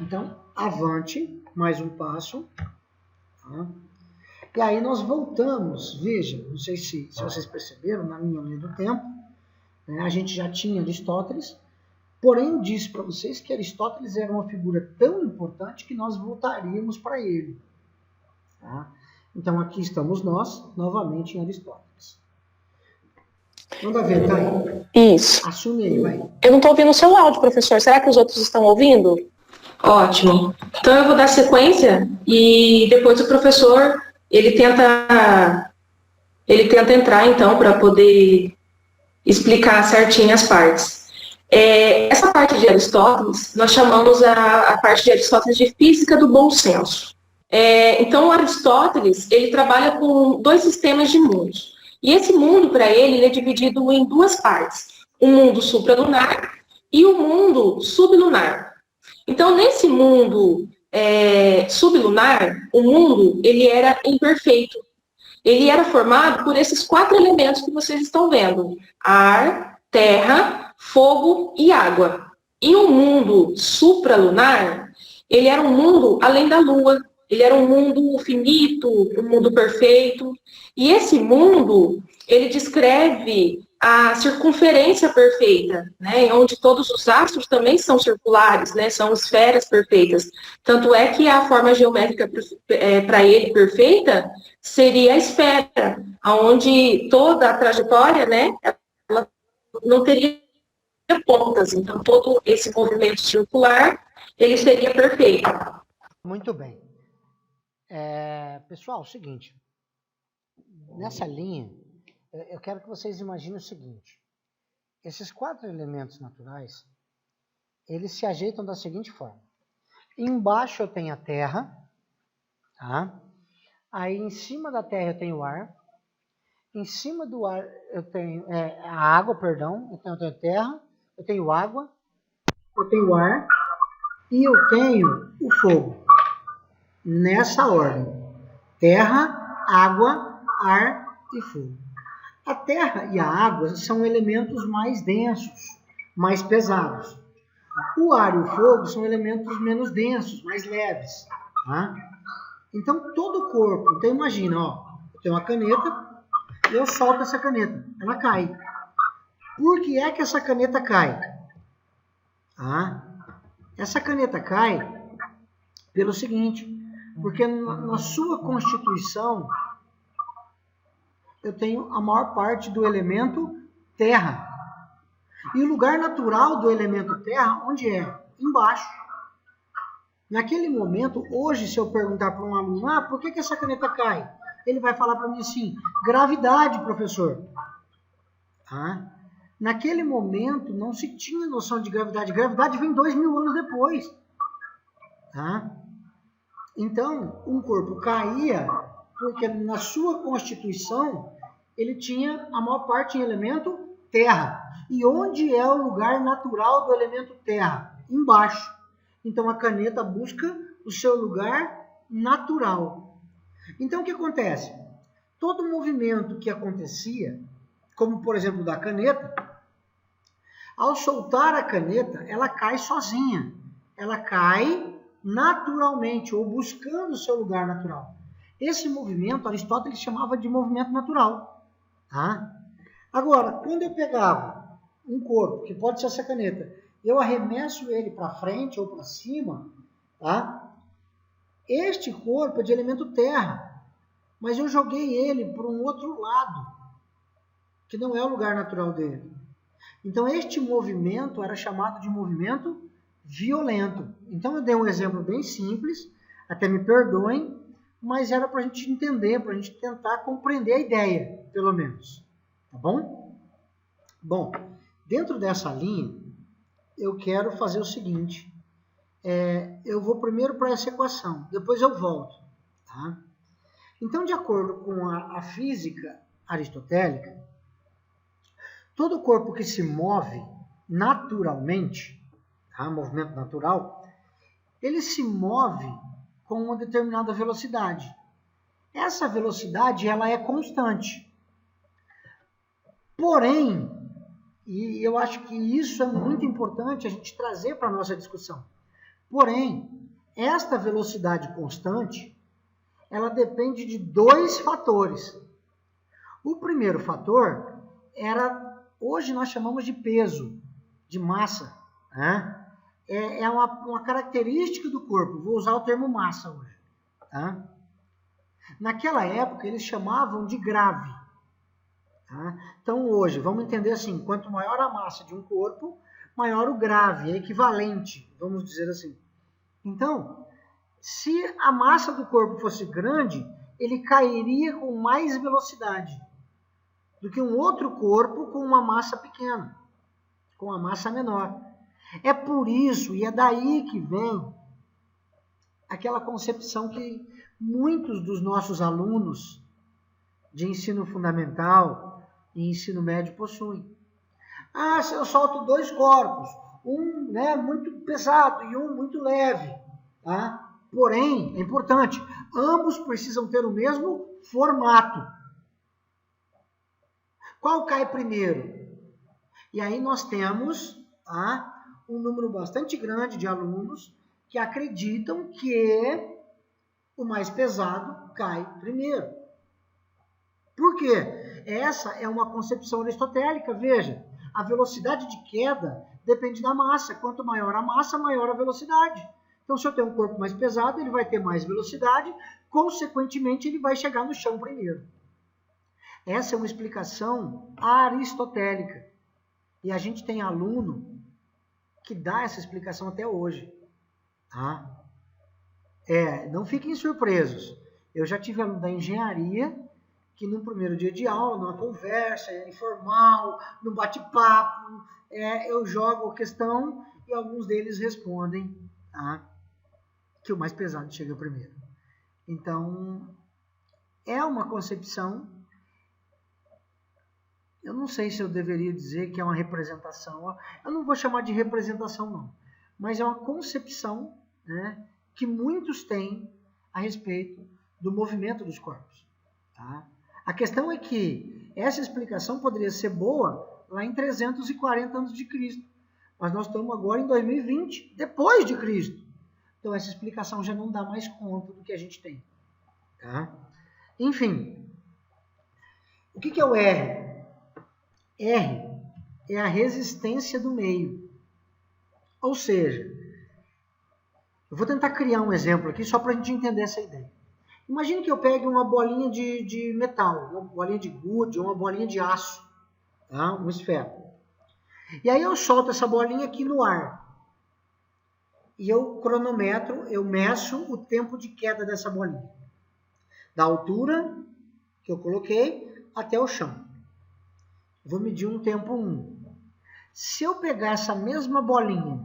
Speaker 1: Então, avante, mais um passo. Tá? E aí nós voltamos, veja, não sei se vocês perceberam, na minha linha do tempo, né, a gente já tinha Aristóteles, porém eu disse para vocês que Aristóteles era uma figura tão importante que nós voltaríamos para ele. Tá? Então aqui estamos nós, novamente em Aristóteles. Manda ver, tá aí.
Speaker 2: Isso.
Speaker 1: Assume aí, vai.
Speaker 2: Eu não estou ouvindo o seu áudio, professor. Será que os outros estão ouvindo? Ótimo. Então eu vou dar sequência e depois o professor, ele tenta entrar então para poder explicar certinho as partes. Essa parte de Aristóteles, nós chamamos a parte de Aristóteles de física do bom senso. Então Aristóteles, ele trabalha com dois sistemas de mundos. E esse mundo, para ele é dividido em duas partes. O mundo supralunar e o mundo sublunar. Então, nesse mundo sublunar, o mundo ele era imperfeito. Ele era formado por esses 4 elementos que vocês estão vendo. Ar, terra, fogo e água. E o mundo supralunar, ele era um mundo além da lua. Ele era um mundo finito, um mundo perfeito. E esse mundo, ele descreve a circunferência perfeita, né, onde todos os astros também são circulares, né, são esferas perfeitas. Tanto é que a forma geométrica para ele perfeita seria a esfera, onde toda a trajetória, né, ela não teria pontas. Então, todo esse movimento circular, ele seria perfeito.
Speaker 1: Muito bem. Pessoal, é o seguinte, nessa linha, eu quero que vocês imaginem o seguinte, esses 4 elementos naturais, eles se ajeitam da seguinte forma, embaixo eu tenho a terra, tá? Aí em cima da terra eu tenho o ar, em cima do ar eu tenho a água, perdão, então eu tenho terra, eu tenho água, eu tenho ar e eu tenho o fogo. Nessa ordem, terra, água, ar e fogo. A terra e a água são elementos mais densos, mais pesados. O ar e o fogo são elementos menos densos, mais leves. Tá? Então, todo o corpo, então imagina, ó, eu tenho uma caneta, eu solto essa caneta, ela cai. Por que é que essa caneta cai? Tá? Essa caneta cai pelo seguinte, porque na sua constituição eu tenho a maior parte do elemento terra. E o lugar natural do elemento terra, onde é? Embaixo. Naquele momento, hoje, se eu perguntar para um aluno, por que essa caneta cai? Ele vai falar para mim assim, gravidade, professor. Tá? Naquele momento, não se tinha noção de gravidade. Gravidade vem 2000 anos depois. Tá? Então, um corpo caía porque na sua constituição ele tinha a maior parte em elemento terra. E onde é o lugar natural do elemento terra? Embaixo. Então a caneta busca o seu lugar natural. Então o que acontece? Todo movimento que acontecia, como por exemplo da caneta, ao soltar a caneta, ela cai sozinha. Ela cai naturalmente, ou buscando o seu lugar natural. Esse movimento, Aristóteles chamava de movimento natural. Tá? Agora, quando eu pegava um corpo, que pode ser essa caneta, eu arremesso ele para frente ou para cima, tá? Este corpo é de elemento terra, mas eu joguei ele para um outro lado, que não é o lugar natural dele. Então, este movimento era chamado de movimento violento. Então, eu dei um exemplo bem simples, até me perdoem, mas era para a gente entender, para a gente tentar compreender a ideia, pelo menos. Tá bom? Bom, dentro dessa linha, eu quero fazer o seguinte. Eu vou primeiro para essa equação, depois eu volto. Tá? Então, de acordo com a física aristotélica, todo corpo que se move naturalmente, tá? Movimento natural, ele se move com uma determinada velocidade. Essa velocidade ela é constante. Porém, e eu acho que isso é muito importante a gente trazer para a nossa discussão. Porém, esta velocidade constante, ela depende de dois fatores. O primeiro fator hoje nós chamamos de peso, de massa, né? É uma característica do corpo, vou usar o termo massa hoje. Tá? Naquela época eles chamavam de grave. Tá? Então hoje, vamos entender assim, quanto maior a massa de um corpo, maior o grave, é equivalente, vamos dizer assim. Então, se a massa do corpo fosse grande, ele cairia com mais velocidade do que um outro corpo com uma massa pequena, com uma massa menor. É por isso, e é daí que vem aquela concepção que muitos dos nossos alunos de ensino fundamental e ensino médio possuem. Ah, se eu solto dois corpos, um muito pesado e um muito leve, tá? Porém, é importante, ambos precisam ter o mesmo formato. Qual cai primeiro? E aí nós temos um número bastante grande de alunos que acreditam que o mais pesado cai primeiro. Por quê? Essa é uma concepção aristotélica, veja. A velocidade de queda depende da massa. Quanto maior a massa, maior a velocidade. Então, se eu tenho um corpo mais pesado, ele vai ter mais velocidade, consequentemente, ele vai chegar no chão primeiro. Essa é uma explicação aristotélica. E a gente tem aluno que dá essa explicação até hoje. Tá? Não fiquem surpresos. Eu já tive aluno da engenharia que no primeiro dia de aula, numa conversa informal, num bate-papo, eu jogo a questão e alguns deles respondem que o mais pesado chega primeiro. Então, é uma concepção, eu não sei se eu deveria dizer que é uma representação, eu não vou chamar de representação não, mas é uma concepção, né, que muitos têm a respeito do movimento dos corpos. Tá? A questão é que essa explicação poderia ser boa lá em 340 anos de Cristo, mas nós estamos agora em 2020, depois de Cristo. Então essa explicação já não dá mais conta do que a gente tem. Tá? Enfim, o que é o R? R é a resistência do meio. Ou seja, eu vou tentar criar um exemplo aqui só para a gente entender essa ideia. Imagine que eu pegue uma bolinha de metal, uma bolinha de gude, uma bolinha de aço, tá? Uma esfera. E aí eu solto essa bolinha aqui no ar. E eu cronometro, eu meço o tempo de queda dessa bolinha. Da altura que eu coloquei até o chão. Vou medir um tempo 1. Se eu pegar essa mesma bolinha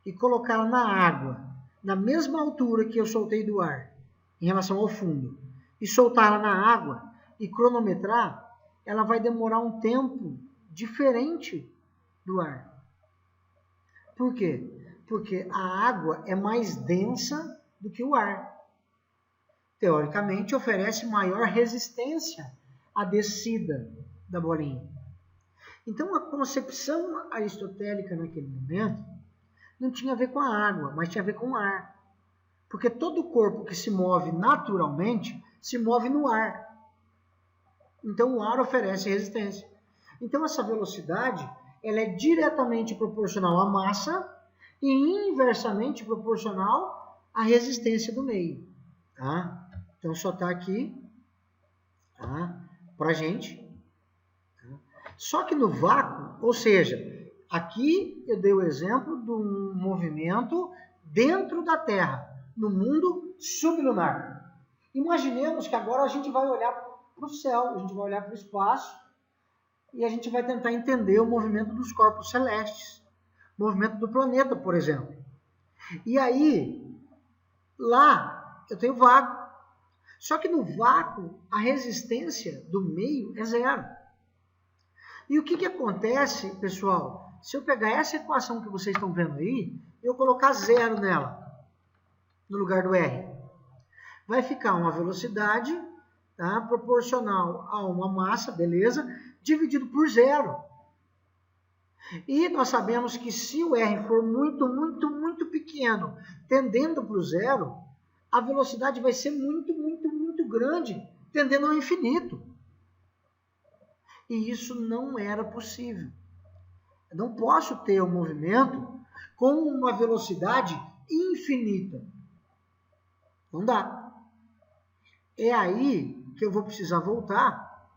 Speaker 1: e colocá-la na água, na mesma altura que eu soltei do ar, em relação ao fundo, e soltá-la na água e cronometrar, ela vai demorar um tempo diferente do ar. Por quê? Porque a água é mais densa do que o ar. Teoricamente, oferece maior resistência à descida da bolinha. Então, a concepção aristotélica naquele momento não tinha a ver com a água, mas tinha a ver com o ar. Porque todo corpo que se move naturalmente se move no ar. Então o ar oferece resistência. Então essa velocidade ela é diretamente proporcional à massa e inversamente proporcional à resistência do meio. Tá? Então só está aqui, tá? Para a gente. Tá? Só que no vácuo, ou seja, aqui eu dei o exemplo de um movimento dentro da Terra, no mundo sublunar. Imaginemos que agora a gente vai olhar para o céu, a gente vai olhar para o espaço e a gente vai tentar entender o movimento dos corpos celestes, o movimento do planeta, por exemplo. E aí, lá eu tenho vácuo. Só que no vácuo, a resistência do meio é zero. E o que acontece, pessoal? Se eu pegar essa equação que vocês estão vendo aí, eu colocar zero nela, no lugar do R. Vai ficar uma velocidade, tá, proporcional a uma massa, beleza, dividido por zero. E nós sabemos que se o r for muito, muito, muito pequeno, tendendo para o zero, a velocidade vai ser muito, muito, muito grande, tendendo ao infinito. E isso não era possível. Eu não posso ter um movimento com uma velocidade infinita. Não dá. É aí que eu vou precisar voltar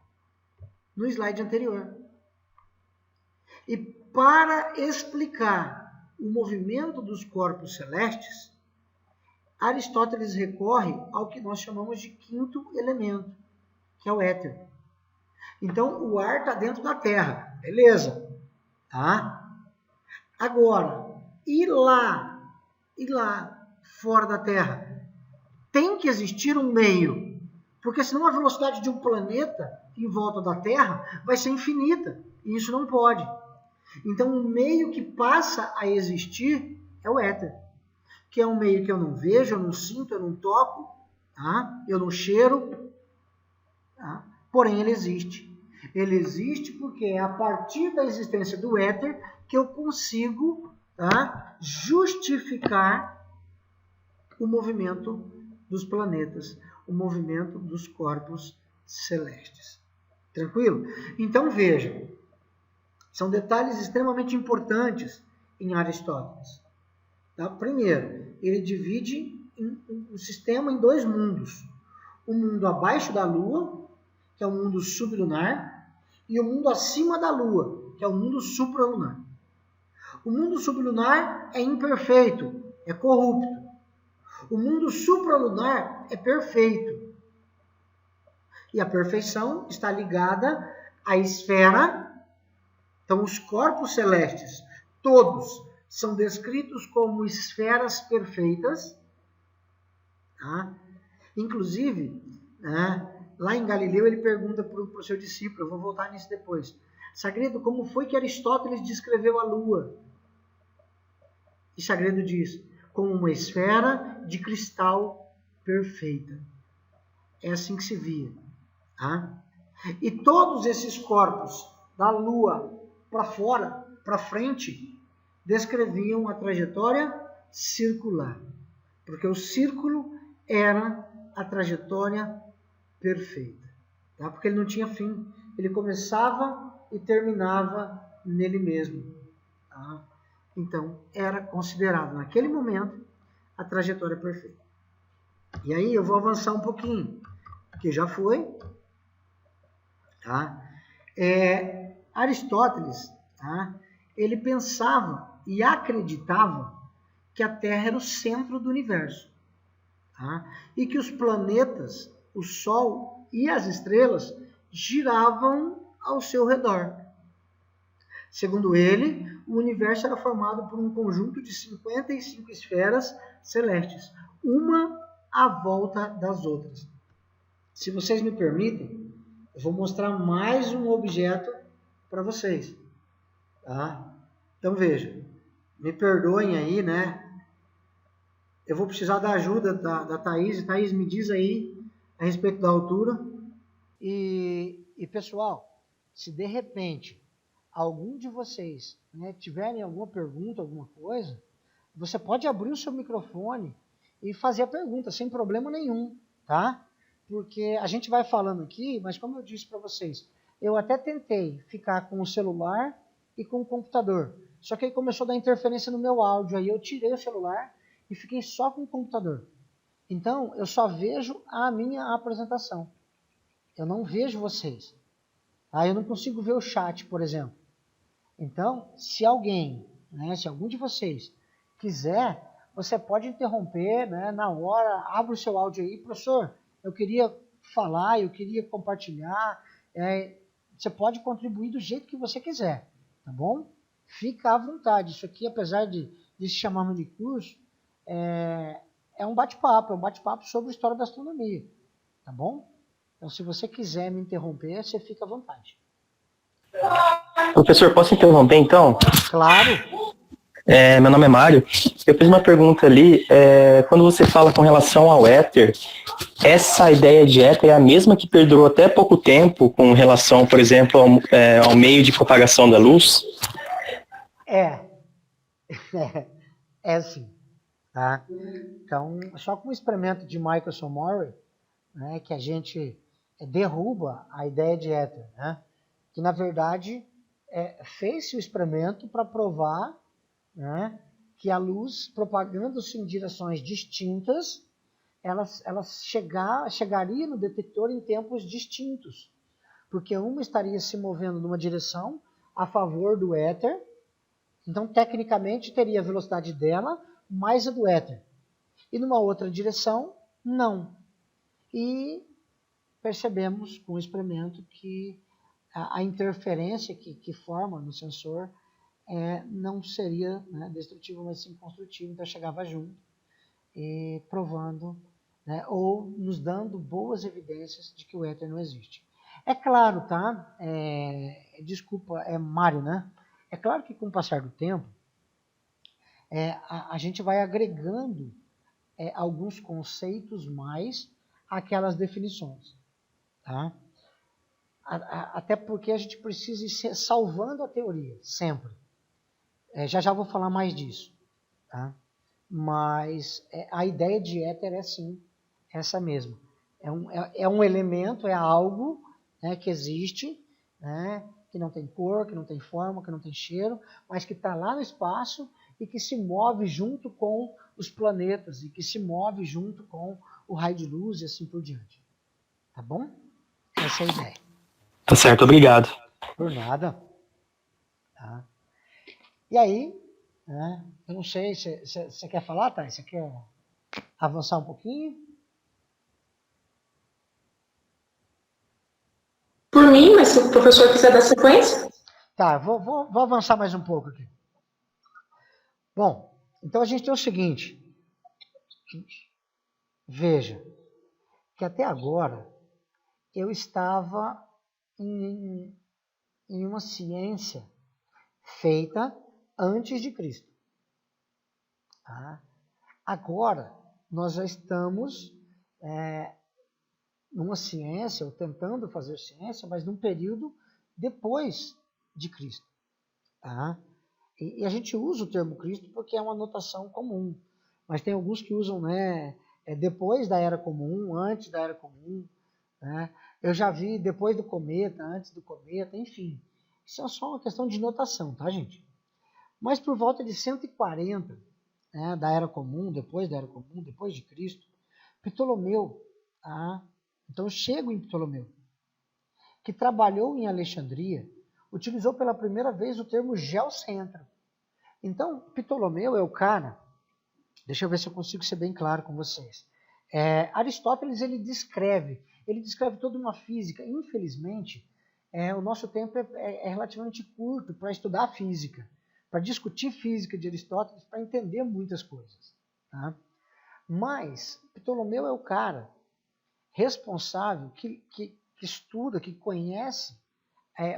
Speaker 1: no slide anterior. E para explicar o movimento dos corpos celestes, Aristóteles recorre ao que nós chamamos de quinto elemento, que é o éter. Então, o ar está dentro da Terra, beleza? Tá? Agora, e lá, fora da Terra? Tem que existir um meio, porque senão a velocidade de um planeta em volta da Terra vai ser infinita, e isso não pode. Então, o meio que passa a existir é o éter, que é um meio que eu não vejo, eu não sinto, eu não toco, tá? Eu não cheiro, tá? Porém ele existe. Ele existe porque é a partir da existência do éter que eu consigo, tá, justificar o movimento dos planetas, o movimento dos corpos celestes. Tranquilo? Então veja, são detalhes extremamente importantes em Aristóteles. Tá? Primeiro, ele divide o sistema em dois mundos. O mundo abaixo da Lua, que é o mundo sublunar, e o mundo acima da Lua, que é o mundo supralunar. O mundo sublunar é imperfeito, é corrupto. O mundo supralunar é perfeito. E a perfeição está ligada à esfera. Então, os corpos celestes, todos, são descritos como esferas perfeitas. Tá? Inclusive, lá em Galileu, ele pergunta para o seu discípulo, eu vou voltar nisso depois, Sagredo, como foi que Aristóteles descreveu a Lua? E Sagredo diz, como uma esfera de cristal perfeita. É assim que se via. Tá? E todos esses corpos, da Lua para fora, para frente, descreviam a trajetória circular. Porque o círculo era a trajetória perfeita. Tá? Porque ele não tinha fim. Ele começava e terminava nele mesmo. Tá? Então, era considerado, naquele momento, a trajetória perfeita. E aí eu vou avançar um pouquinho, que já foi. Tá? Aristóteles, tá? Ele pensava e acreditava que a Terra era o centro do universo. Tá? E que os planetas, o Sol e as estrelas giravam ao seu redor. Segundo ele, o universo era formado por um conjunto de 55 esferas celestes, uma à volta das outras. Se vocês me permitem, eu vou mostrar mais um objeto para vocês. Tá? Então veja, me perdoem aí, né? Eu vou precisar da ajuda da Thaís. Thaís, me diz aí a respeito da altura. E pessoal, se de repente algum de vocês, né, tiverem alguma pergunta, alguma coisa, você pode abrir o seu microfone e fazer a pergunta sem problema nenhum, tá? Porque a gente vai falando aqui, mas como eu disse para vocês, eu até tentei ficar com o celular e com o computador. Só que aí começou a dar interferência no meu áudio, aí eu tirei o celular e fiquei só com o computador. Então, eu só vejo a minha apresentação. Eu não vejo vocês. Aí eu não consigo ver o chat, por exemplo. Então, se alguém, né, se algum de vocês quiser, você pode interromper, né, na hora, abre o seu áudio aí, professor, eu queria falar, eu queria compartilhar, você pode contribuir do jeito que você quiser, tá bom? Fica à vontade, isso aqui, apesar de se chamarmos de curso, é um bate-papo sobre a história da astronomia, tá bom? Então, se você quiser me interromper, você fica à vontade.
Speaker 6: Professor, posso interromper então?
Speaker 1: Claro.
Speaker 6: Meu nome é Mário. Eu fiz uma pergunta ali. Quando você fala com relação ao éter, essa ideia de éter é a mesma que perdurou até pouco tempo com relação, por exemplo, ao meio de propagação da luz?
Speaker 1: É, é sim. Tá? Então, só com o experimento de Michelson Morley, né, que a gente derruba a ideia de éter, né? Que na verdade fez-se o experimento para provar, né, que a luz, propagando-se em direções distintas, ela chegaria no detector em tempos distintos, porque uma estaria se movendo numa direção a favor do éter, então tecnicamente teria a velocidade dela mais a do éter, e numa outra direção, não. E percebemos com o experimento que a interferência que forma no sensor não seria, né, destrutiva, mas sim construtiva, então chegava junto, e provando, né, ou nos dando boas evidências de que o éter não existe. É claro, tá? Desculpa, Mário, né? É claro que com o passar do tempo, a gente vai agregando alguns conceitos mais àquelas definições. Tá? Até porque a gente precisa ir salvando a teoria, sempre. Já vou falar mais disso. Tá? Mas a ideia de éter é sim essa mesma. É um elemento, é algo, né, que existe, né, que não tem cor, que não tem forma, que não tem cheiro, mas que está lá no espaço e que se move junto com os planetas e que se move junto com o raio de luz e assim por diante. Tá bom? Essa é a ideia.
Speaker 6: Tá certo, obrigado.
Speaker 1: Por nada. Tá? E aí, né, eu não sei, você quer falar, Thay? Você quer avançar um pouquinho?
Speaker 2: Por mim, mas se o professor quiser dar sequência.
Speaker 1: Tá, vou avançar mais um pouco aqui. Bom, então a gente tem o seguinte. Veja, que até agora eu estava em uma ciência feita antes de Cristo. Tá? Agora, nós já estamos numa ciência, ou tentando fazer ciência, mas num período depois de Cristo. Tá? E a gente usa o termo Cristo porque é uma notação comum, mas tem alguns que usam, né, depois da Era Comum, antes da Era Comum. Né? Eu já vi depois do cometa, antes do cometa, enfim. Isso é só uma questão de notação, tá, gente? Mas por volta de 140, né, da Era Comum, depois da Era Comum, depois de Cristo, Ptolomeu, tá? Então eu chego em Ptolomeu, que trabalhou em Alexandria, utilizou pela primeira vez o termo geocentro. Então, Ptolomeu é o cara, deixa eu ver se eu consigo ser bem claro com vocês. Aristóteles ele descreve toda uma física. Infelizmente, o nosso tempo é relativamente curto para estudar física, para discutir física de Aristóteles, para entender muitas coisas. Tá? Mas Ptolomeu é o cara responsável que estuda, que conhece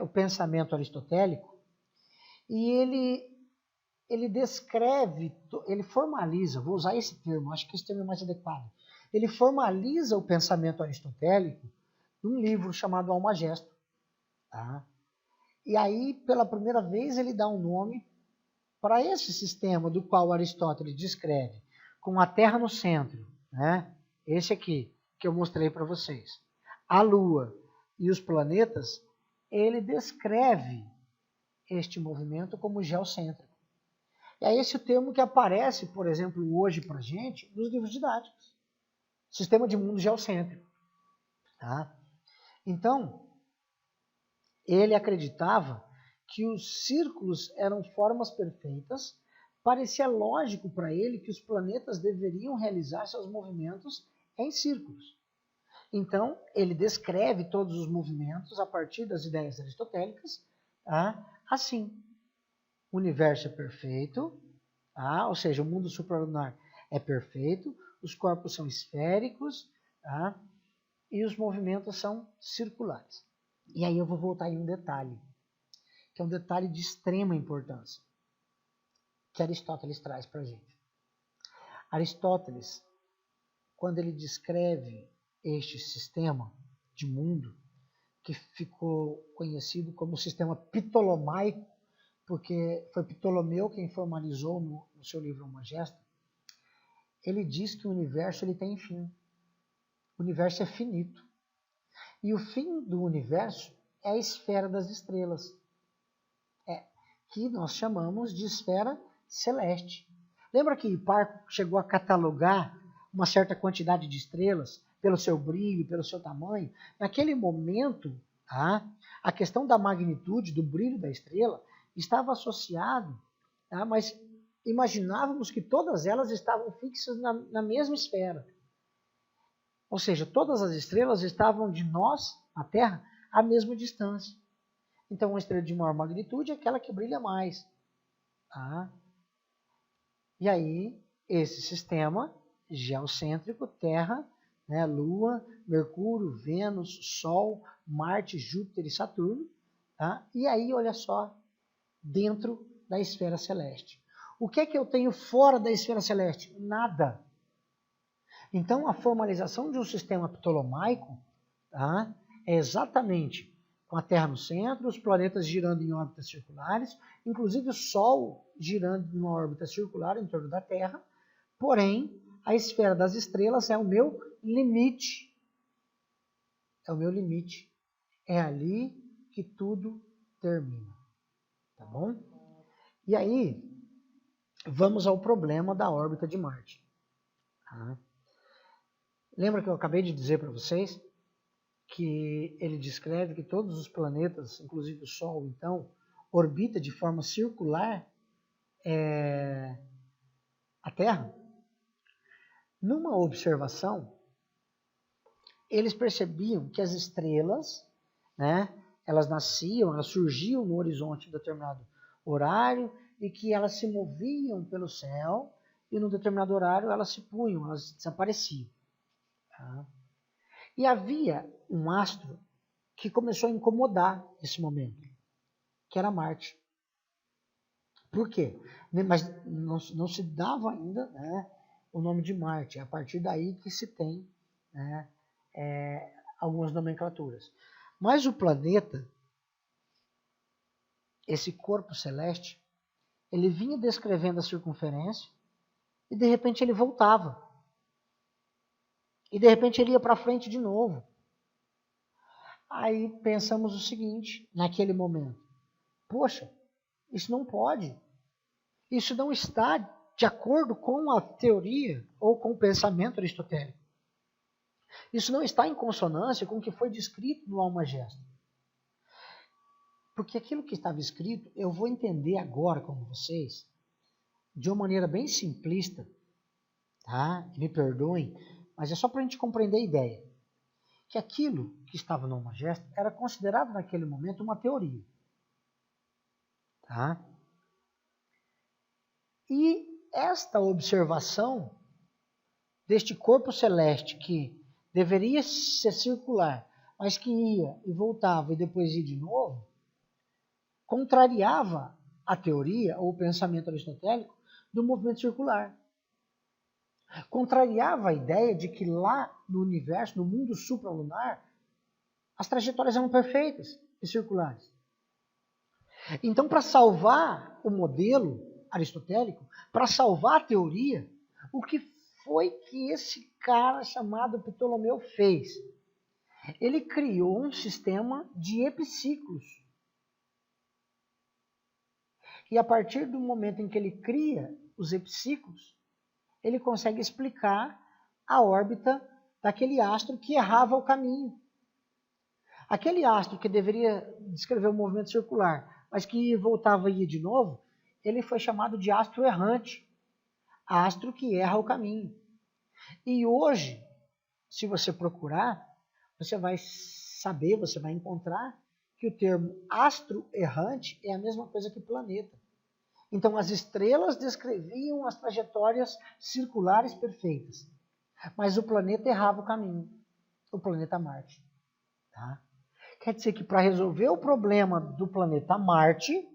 Speaker 1: o pensamento aristotélico, e ele descreve, ele formaliza, vou usar esse termo, acho que esse termo é mais adequado, ele formaliza o pensamento aristotélico num livro chamado Almagesto. Tá? E aí, pela primeira vez, ele dá um nome para esse sistema do qual Aristóteles descreve, com a Terra no centro, né? Esse aqui, que eu mostrei para vocês. A Lua e os planetas, ele descreve este movimento como geocêntrico. E é esse o termo que aparece, por exemplo, hoje para a gente, nos livros didáticos. Sistema de mundo geocêntrico. Tá? Então, ele acreditava que os círculos eram formas perfeitas, parecia lógico para ele que os planetas deveriam realizar seus movimentos em círculos. Então, ele descreve todos os movimentos a partir das ideias aristotélicas, tá? Assim. O universo é perfeito, tá? Ou seja, o mundo supralunar é perfeito, os corpos são esféricos, tá? E os movimentos são circulares. E aí eu vou voltar em um detalhe, que é um detalhe de extrema importância, que Aristóteles traz para a gente. Aristóteles, quando ele descreve este sistema de mundo, que ficou conhecido como sistema ptolomaico, porque foi Ptolomeu quem formalizou no seu livro Uma Gesta. Ele diz que o universo ele tem fim. O universo é finito. E o fim do universo é a esfera das estrelas, que nós chamamos de esfera celeste. Lembra que Hiparco chegou a catalogar uma certa quantidade de estrelas pelo seu brilho, pelo seu tamanho? Naquele momento, a questão da magnitude, do brilho da estrela, estava associado, mas imaginávamos que todas elas estavam fixas na mesma esfera. Ou seja, todas as estrelas estavam de nós, a Terra, à mesma distância. Então, uma estrela de maior magnitude é aquela que brilha mais. E aí, esse sistema geocêntrico, Terra, né, Lua, Mercúrio, Vênus, Sol, Marte, Júpiter e Saturno. E aí, olha só, dentro da esfera celeste. O que é que eu tenho fora da esfera celeste? Nada. Então, a formalização de um sistema ptolomaico é exatamente com a Terra no centro, os planetas girando em órbitas circulares, inclusive o Sol girando em uma órbita circular em torno da Terra, porém, a esfera das estrelas é o meu limite. É o meu limite. É ali que tudo termina. Tá bom? E aí, vamos ao problema da órbita de Marte. Lembra que eu acabei de dizer para vocês que ele descreve que todos os planetas, inclusive o Sol, então, orbita de forma circular a Terra? Numa observação, eles percebiam que as estrelas, né, elas nasciam, elas surgiam no horizonte em determinado horário e que elas se moviam pelo céu e num determinado horário elas se punham, elas desapareciam. E havia um astro que começou a incomodar esse momento, que era Marte. Por quê? Mas não se dava ainda, né, o nome de Marte. É a partir daí que se tem, né, algumas nomenclaturas. Mas o planeta, esse corpo celeste, ele vinha descrevendo a circunferência e de repente ele voltava. E de repente ele ia para frente de novo. Aí pensamos o seguinte, naquele momento. Poxa, isso não pode. Isso não está de acordo com a teoria ou com o pensamento aristotélico. Isso não está em consonância com o que foi descrito no Alma Gesta. Porque aquilo que estava escrito, eu vou entender agora com vocês, de uma maneira bem simplista, tá? Me perdoem, mas é só para a gente compreender a ideia. Que aquilo que estava no Alma Gesta era considerado naquele momento uma teoria. Tá? E esta observação deste corpo celeste que deveria ser circular, mas que ia e voltava e depois ia de novo, contrariava a teoria ou o pensamento aristotélico do movimento circular. Contrariava a ideia de que lá no universo, no mundo supralunar, as trajetórias eram perfeitas e circulares. Então, para salvar o modelo aristotélico, para salvar a teoria, o que foi que esse cara chamado Ptolomeu fez? Ele criou um sistema de epiciclos. E a partir do momento em que ele cria os epiciclos, ele consegue explicar a órbita daquele astro que errava o caminho. Aquele astro que deveria descrever o movimento circular, mas que voltava e ia de novo, ele foi chamado de astro errante, astro que erra o caminho. E hoje, se você procurar, você vai saber, você vai encontrar que o termo astro errante é a mesma coisa que planeta. Então, as estrelas descreviam as trajetórias circulares perfeitas, mas o planeta errava o caminho, o planeta Marte. Tá? Quer dizer que para resolver o problema do planeta Marte,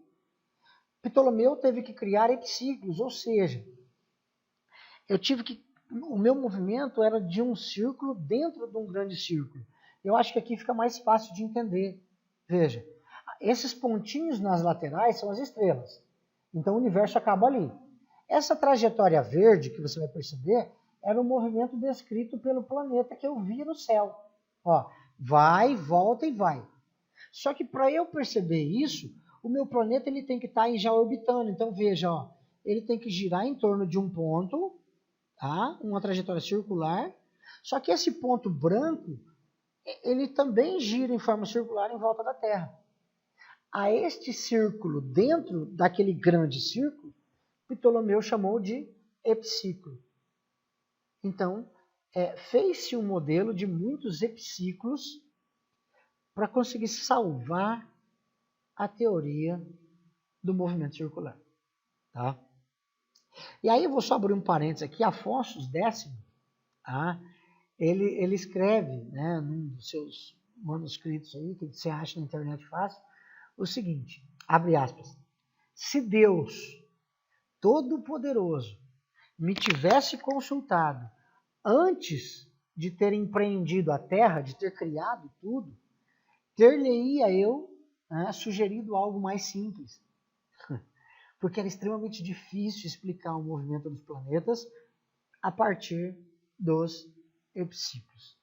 Speaker 1: Ptolomeu teve que criar epiciclos, ou seja, o meu movimento era de um círculo dentro de um grande círculo. Eu acho que aqui fica mais fácil de entender. Veja, esses pontinhos nas laterais são as estrelas. Então o universo acaba ali. Essa trajetória verde que você vai perceber era o movimento descrito pelo planeta que eu via no céu. Ó, vai, volta e vai. Só que para eu perceber isso, o meu planeta ele tem que estar já orbitando. Então veja, ó, ele tem que girar em torno de um ponto, tá? Uma trajetória circular. Só que esse ponto branco, ele também gira em forma circular em volta da Terra. A este círculo, dentro daquele grande círculo, Ptolomeu chamou de epiciclo. Então, fez-se um modelo de muitos epiciclos para conseguir salvar a teoria do movimento circular. Tá? E aí eu vou só abrir um parênteses aqui. Afonso X, tá? ele escreve, né, num dos seus manuscritos aí, que você acha na internet fácil, o seguinte, abre aspas, se Deus Todo-Poderoso me tivesse consultado antes de ter empreendido a Terra, de ter criado tudo, ter-lhe-ia eu sugerido algo mais simples. Porque era extremamente difícil explicar o movimento dos planetas a partir dos epiciclos.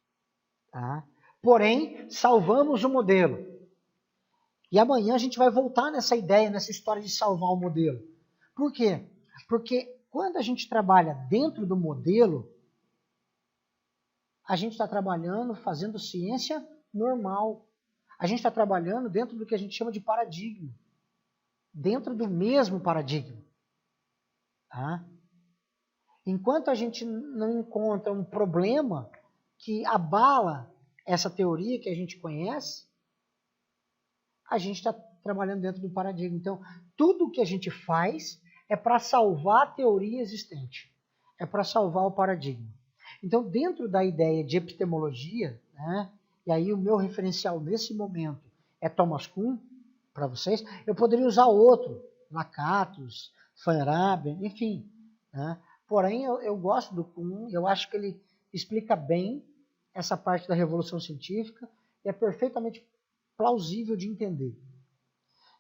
Speaker 1: Tá? Porém, salvamos o modelo. E amanhã a gente vai voltar nessa ideia, nessa história de salvar o modelo. Por quê? Porque quando a gente trabalha dentro do modelo, a gente está trabalhando, fazendo ciência normal. A gente está trabalhando dentro do que a gente chama de paradigma. Dentro do mesmo paradigma. Tá? Enquanto a gente não encontra um problema que abala essa teoria que a gente conhece, a gente está trabalhando dentro do paradigma. Então, tudo que a gente faz é para salvar a teoria existente. É para salvar o paradigma. Então, dentro da ideia de epistemologia, né, e aí o meu referencial nesse momento é Thomas Kuhn, para vocês, eu poderia usar outro, Lakatos, Feyerabend, enfim. Né? Porém, eu gosto do Kuhn, eu acho que ele explica bem essa parte da revolução científica e é perfeitamente plausível de entender.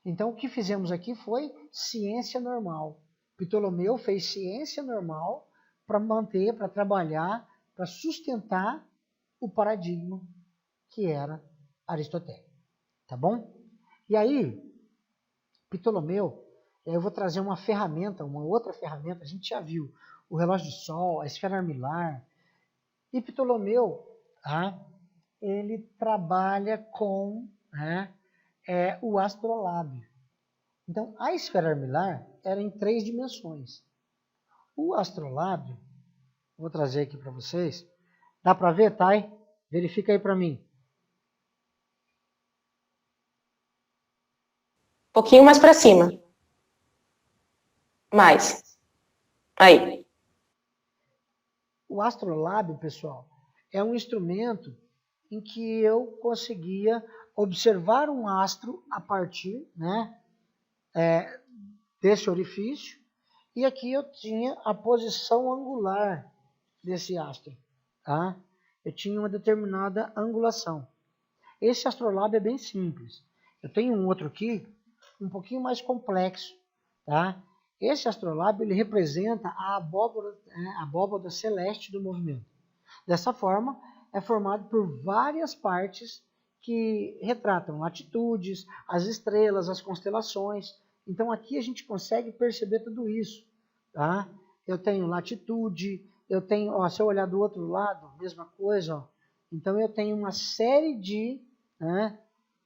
Speaker 1: Então, o que fizemos aqui foi ciência normal. Ptolomeu fez ciência normal para manter, para trabalhar, para sustentar o paradigma que era aristotélico. Tá bom? E aí, Ptolomeu, eu vou trazer uma ferramenta, uma outra ferramenta, a gente já viu, o relógio de sol, a esfera armilar. E Ptolomeu, ele trabalha com o astrolábio. Então, a esfera armilar era em 3 dimensões. O astrolábio, vou trazer aqui para vocês. Dá para ver, Thay? Verifica aí para mim.
Speaker 2: Um pouquinho mais para cima. Mais. Aí.
Speaker 1: O astrolábio, pessoal, é um instrumento em que eu conseguia observar um astro a partir, desse orifício, e aqui eu tinha a posição angular desse astro. Tá? Eu tinha uma determinada angulação. Esse astrolábio é bem simples. Eu tenho um outro aqui, um pouquinho mais complexo. Tá? Esse astrolábio ele representa a abóbada celeste do movimento. Dessa forma, é formado por várias partes que retratam latitudes, as estrelas, as constelações. Então aqui a gente consegue perceber tudo isso. Tá? Eu tenho latitude, eu tenho, se eu olhar do outro lado, mesma coisa. Ó. Então eu tenho uma série de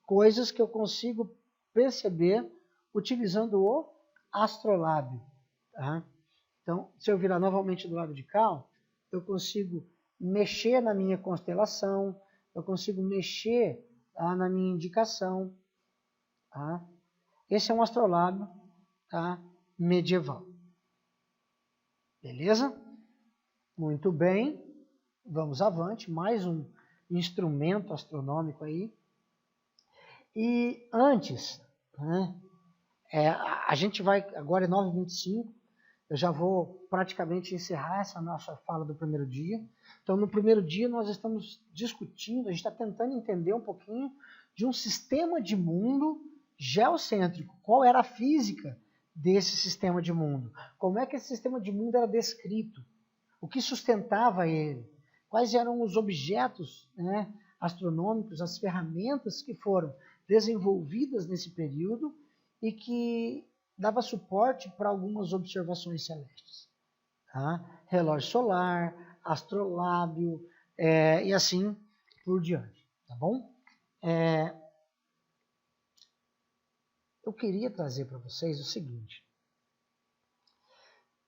Speaker 1: coisas que eu consigo perceber utilizando o astrolábio. Tá? Então, se eu virar novamente do lado de cá, eu consigo mexer na minha constelação, eu consigo mexer na minha indicação. Tá? Esse é um astrolábio medieval. Beleza? Muito bem. Vamos avante. Mais um instrumento astronômico aí. E antes, a gente vai, agora é 9h25, eu já vou praticamente encerrar essa nossa fala do primeiro dia. Então, no primeiro dia nós estamos discutindo, a gente está tentando entender um pouquinho de um sistema de mundo geocêntrico. Qual era a física desse sistema de mundo? Como é que esse sistema de mundo era descrito? O que sustentava ele? Quais eram os objetos, né, astronômicos, as ferramentas que foram desenvolvidas nesse período e que dava suporte para algumas observações celestes. Tá? Relógio solar, astrolábio e assim por diante. Tá bom? Eu queria trazer para vocês o seguinte.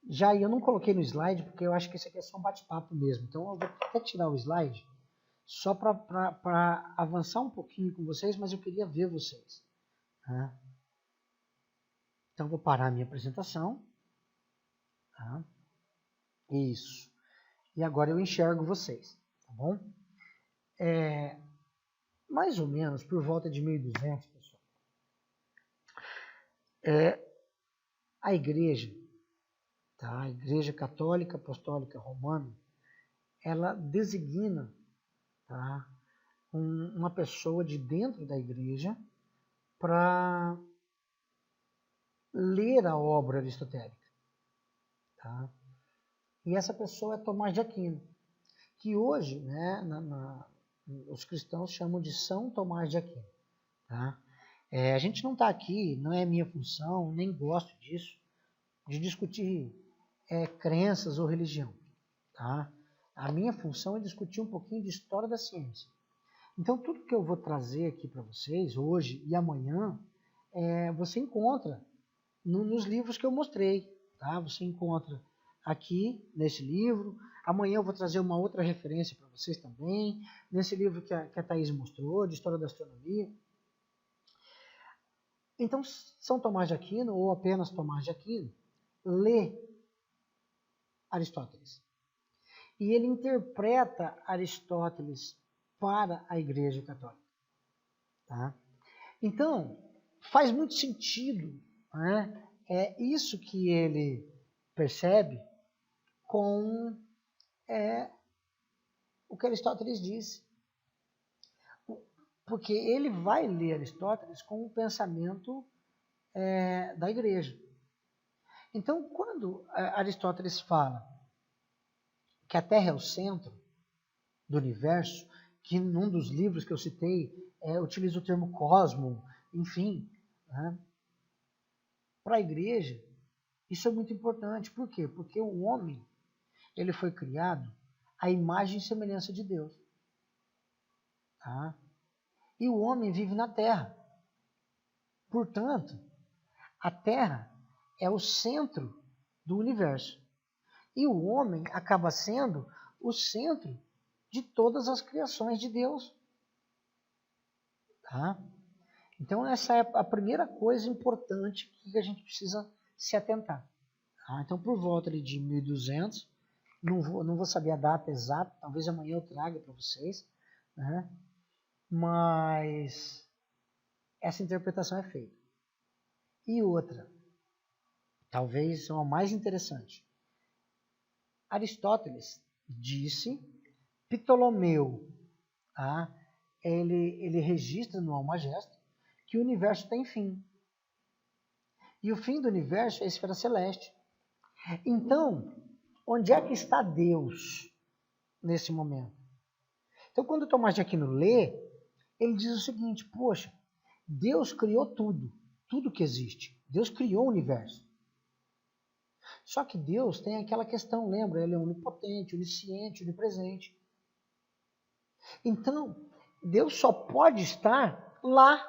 Speaker 1: Já eu não coloquei no slide, porque eu acho que isso aqui é só um bate-papo mesmo. Então eu vou até tirar o slide, só para avançar um pouquinho com vocês, mas eu queria ver vocês. Tá? Então vou parar a minha apresentação. Tá? Isso. E agora eu enxergo vocês. Tá bom? Mais ou menos por volta de 1200, pessoal. A igreja, tá? A Igreja Católica Apostólica Romana, ela designa, tá, uma pessoa de dentro da igreja para ler a obra aristotélica. Tá? E essa pessoa é Tomás de Aquino, que hoje, né, os cristãos chamam de São Tomás de Aquino. Tá? A gente não está aqui, não é minha função, nem gosto disso, de discutir crenças ou religião. Tá? A minha função é discutir um pouquinho de história da ciência. Então, tudo que eu vou trazer aqui para vocês, hoje e amanhã, você encontra nos livros que eu mostrei. Tá? Você encontra aqui, nesse livro. Amanhã eu vou trazer uma outra referência para vocês também, nesse livro que a Thaís mostrou, de História da Astronomia. Então, São Tomás de Aquino, ou apenas Tomás de Aquino, lê Aristóteles. E ele interpreta Aristóteles para a Igreja Católica. Tá? Então, faz muito sentido, né? É isso que ele percebe com o que Aristóteles disse. Porque ele vai ler Aristóteles com o pensamento da igreja. Então, quando Aristóteles fala que a Terra é o centro do universo, que num dos livros que eu citei utiliza o termo cosmo, enfim, né? Para a igreja, isso é muito importante. Por quê? Porque o homem, ele foi criado à imagem e semelhança de Deus. Tá? E o homem vive na Terra. Portanto, a Terra é o centro do universo. E o homem acaba sendo o centro de todas as criações de Deus. Tá? Então, essa é a primeira coisa importante que a gente precisa se atentar. Tá? Então, por volta de 1200, não vou saber a data exata, talvez amanhã eu traga para vocês, né? Mas essa interpretação é feita. E outra, talvez a mais interessante. Aristóteles disse, Ptolomeu, tá? ele registra no Almagesto que o universo tem fim. E o fim do universo é a esfera celeste. Então, onde é que está Deus nesse momento? Então, quando Tomás de Aquino lê, ele diz o seguinte, poxa, Deus criou tudo, tudo que existe. Deus criou o universo. Só que Deus tem aquela questão, lembra? Ele é onipotente, onisciente, onipresente. Então, Deus só pode estar lá,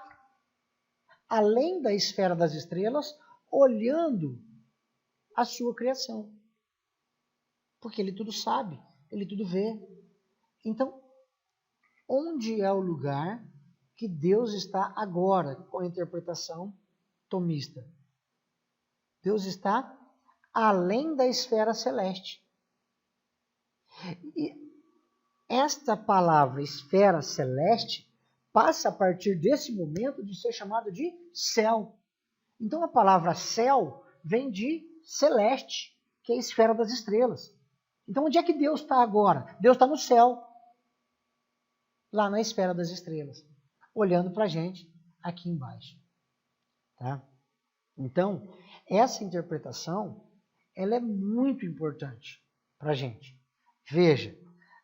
Speaker 1: além da esfera das estrelas, olhando a sua criação. Porque ele tudo sabe, ele tudo vê. Então, onde é o lugar que Deus está agora, com a interpretação tomista? Deus está além da esfera celeste. E esta palavra esfera celeste passa a partir desse momento de ser chamado de céu. Então a palavra céu vem de celeste, que é a esfera das estrelas. Então onde é que Deus está agora? Deus está no céu, lá na esfera das estrelas, olhando para a gente aqui embaixo. Tá? Então, essa interpretação, ela é muito importante para a gente. Veja,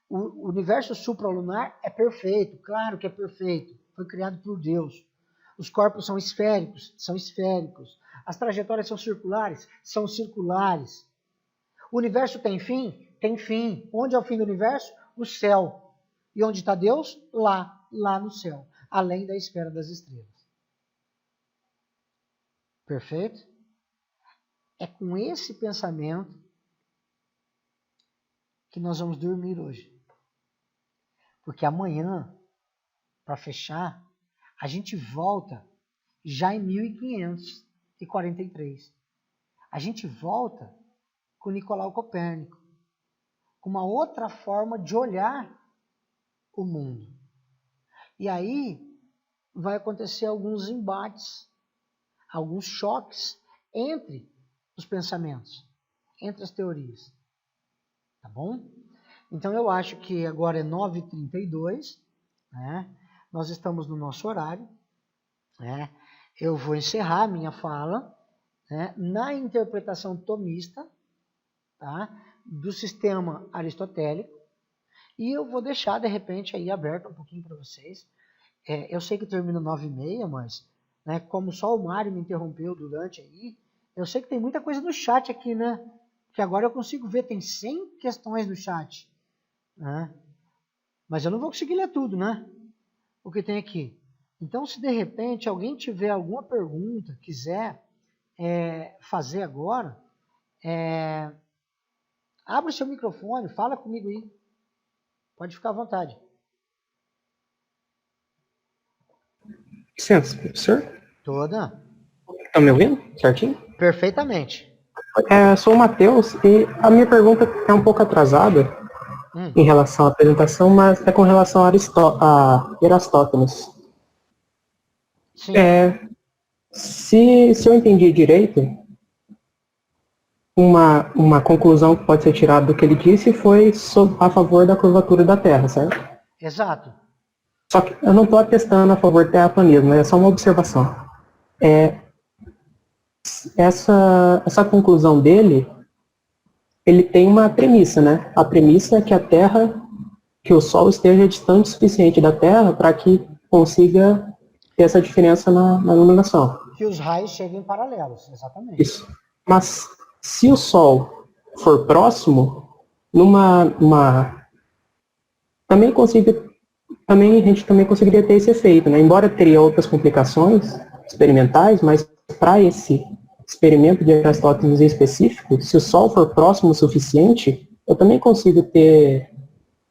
Speaker 1: o universo supralunar é perfeito, claro que é perfeito, foi criado por Deus. Os corpos são esféricos, as trajetórias são circulares. O universo tem fim? Tem fim. Onde é o fim do universo? O céu. E onde está Deus? Lá no céu, além da esfera das estrelas. Perfeito? É com esse pensamento que nós vamos dormir hoje. Porque amanhã, para fechar, a gente volta já em 1543. A gente volta com Nicolau Copérnico, com uma outra forma de olhar o mundo. E aí vai acontecer alguns embates, alguns choques entre os pensamentos, entre as teorias. Tá bom? Então eu acho que agora é 9h32, né? Nós estamos no nosso horário, né? Eu vou encerrar a minha fala, né, na interpretação tomista, tá, do sistema aristotélico, e eu vou deixar, de repente, aí aberto um pouquinho para vocês. Eu sei que termina 9h30, mas, né, como só o Mário me interrompeu durante aí, eu sei que tem muita coisa no chat aqui, né? Que agora eu consigo ver, tem 100 questões no chat, né? Mas eu não vou conseguir ler tudo, né? O que tem aqui. Então, se de repente alguém tiver alguma pergunta, quiser fazer agora, abre o seu microfone, fala comigo aí. Pode ficar à vontade.
Speaker 5: Licença, professor.
Speaker 1: Toda.
Speaker 5: Tá me ouvindo certinho?
Speaker 1: Perfeitamente.
Speaker 5: Eu sou o Matheus e a minha pergunta é um pouco atrasada em relação à apresentação, mas é com relação a Erastótenes.
Speaker 1: Sim.
Speaker 5: Se eu entendi direito, uma conclusão que pode ser tirada do que ele disse foi a favor da curvatura da Terra, certo?
Speaker 1: Exato.
Speaker 5: Só que eu não estou atestando a favor do terraplanismo, é só uma observação. Essa conclusão dele, ele tem uma premissa, né? A premissa é que a Terra, que o Sol esteja distante o suficiente da Terra para que consiga ter essa diferença na iluminação.
Speaker 1: Que os raios cheguem paralelos, exatamente.
Speaker 5: Isso. Mas se o Sol for próximo, a gente também conseguiria ter esse efeito, né? Embora teria outras complicações experimentais, mas para esse experimento de Erastótenes em específico, se o Sol for próximo o suficiente, eu também consigo ter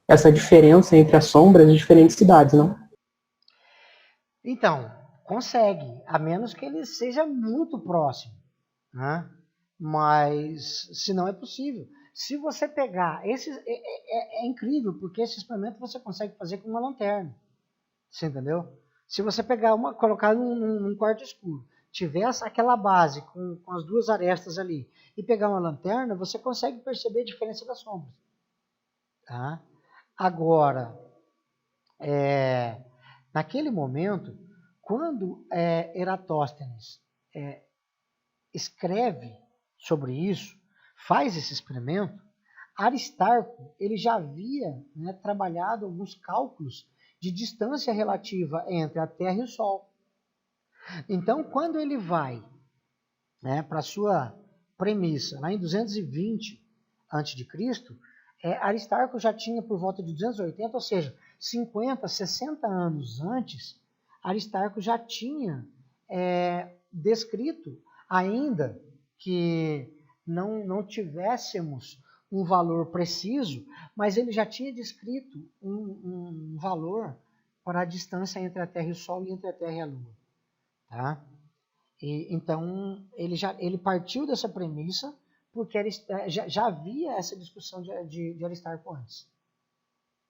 Speaker 5: essa diferença entre as sombras de diferentes cidades, não?
Speaker 1: Então, consegue, a menos que ele seja muito próximo, né? Mas, se não é possível. Se você pegar, é incrível, porque esse experimento você consegue fazer com uma lanterna, você entendeu? Se você pegar colocar num quarto escuro, tiver aquela base com as duas arestas ali, e pegar uma lanterna, você consegue perceber a diferença das sombras. Tá? Agora, naquele momento, quando Eratóstenes escreve sobre isso, faz esse experimento, Aristarco ele já havia, né, trabalhado alguns cálculos de distância relativa entre a Terra e o Sol. Então, quando ele vai, né, para a sua premissa, lá em 220 a.C., Aristarco já tinha por volta de 280, ou seja, 50, 60 anos antes, Aristarco já tinha descrito, ainda que não tivéssemos um valor preciso, mas ele já tinha descrito um valor para a distância entre a Terra e o Sol e entre a Terra e a Lua. Tá? Então, ele partiu dessa premissa porque já havia essa discussão de Aristarco antes.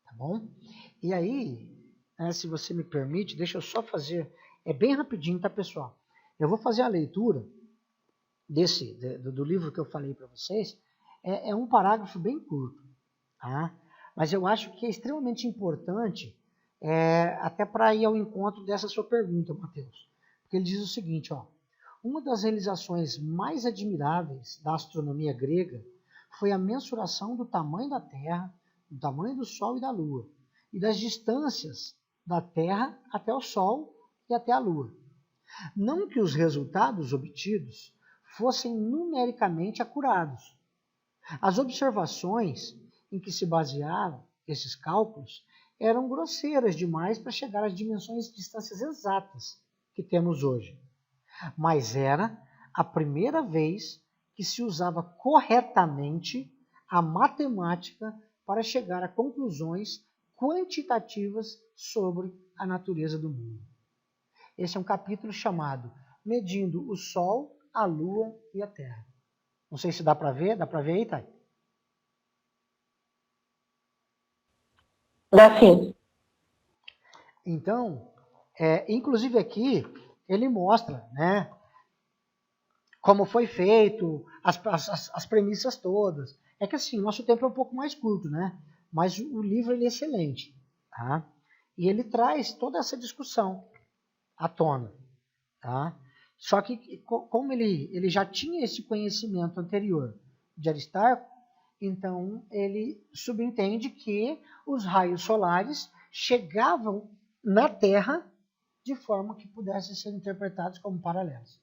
Speaker 1: Tá bom? E aí, se você me permite, deixa eu só fazer, bem rapidinho, tá, pessoal? Eu vou fazer a leitura do livro que eu falei para vocês. É um parágrafo bem curto, tá? Mas eu acho que é extremamente importante, até para ir ao encontro dessa sua pergunta, Matheus. Porque ele diz o seguinte, ó: Uma das realizações mais admiráveis da astronomia grega foi a mensuração do tamanho da Terra, do tamanho do Sol e da Lua, e das distâncias da Terra até o Sol e até a Lua. Não que os resultados obtidos fossem numericamente acurados. As observações em que se basearam esses cálculos eram grosseiras demais para chegar às dimensões e distâncias exatas que temos hoje. Mas era a primeira vez que se usava corretamente a matemática para chegar a conclusões quantitativas sobre a natureza do mundo. Esse é um capítulo chamado Medindo o Sol, a Lua e a Terra. Não sei se dá para ver. Dá para ver aí, Thay?
Speaker 2: Dá sim.
Speaker 1: Então, inclusive aqui, ele mostra, né, como foi feito, as premissas todas. É que assim, nosso tempo é um pouco mais curto, né? Mas o livro ele é excelente. Tá? E ele traz toda essa discussão à tona. Tá? Só que, como ele já tinha esse conhecimento anterior de Aristarco, então ele subentende que os raios solares chegavam na Terra de forma que pudessem ser interpretados como paralelos.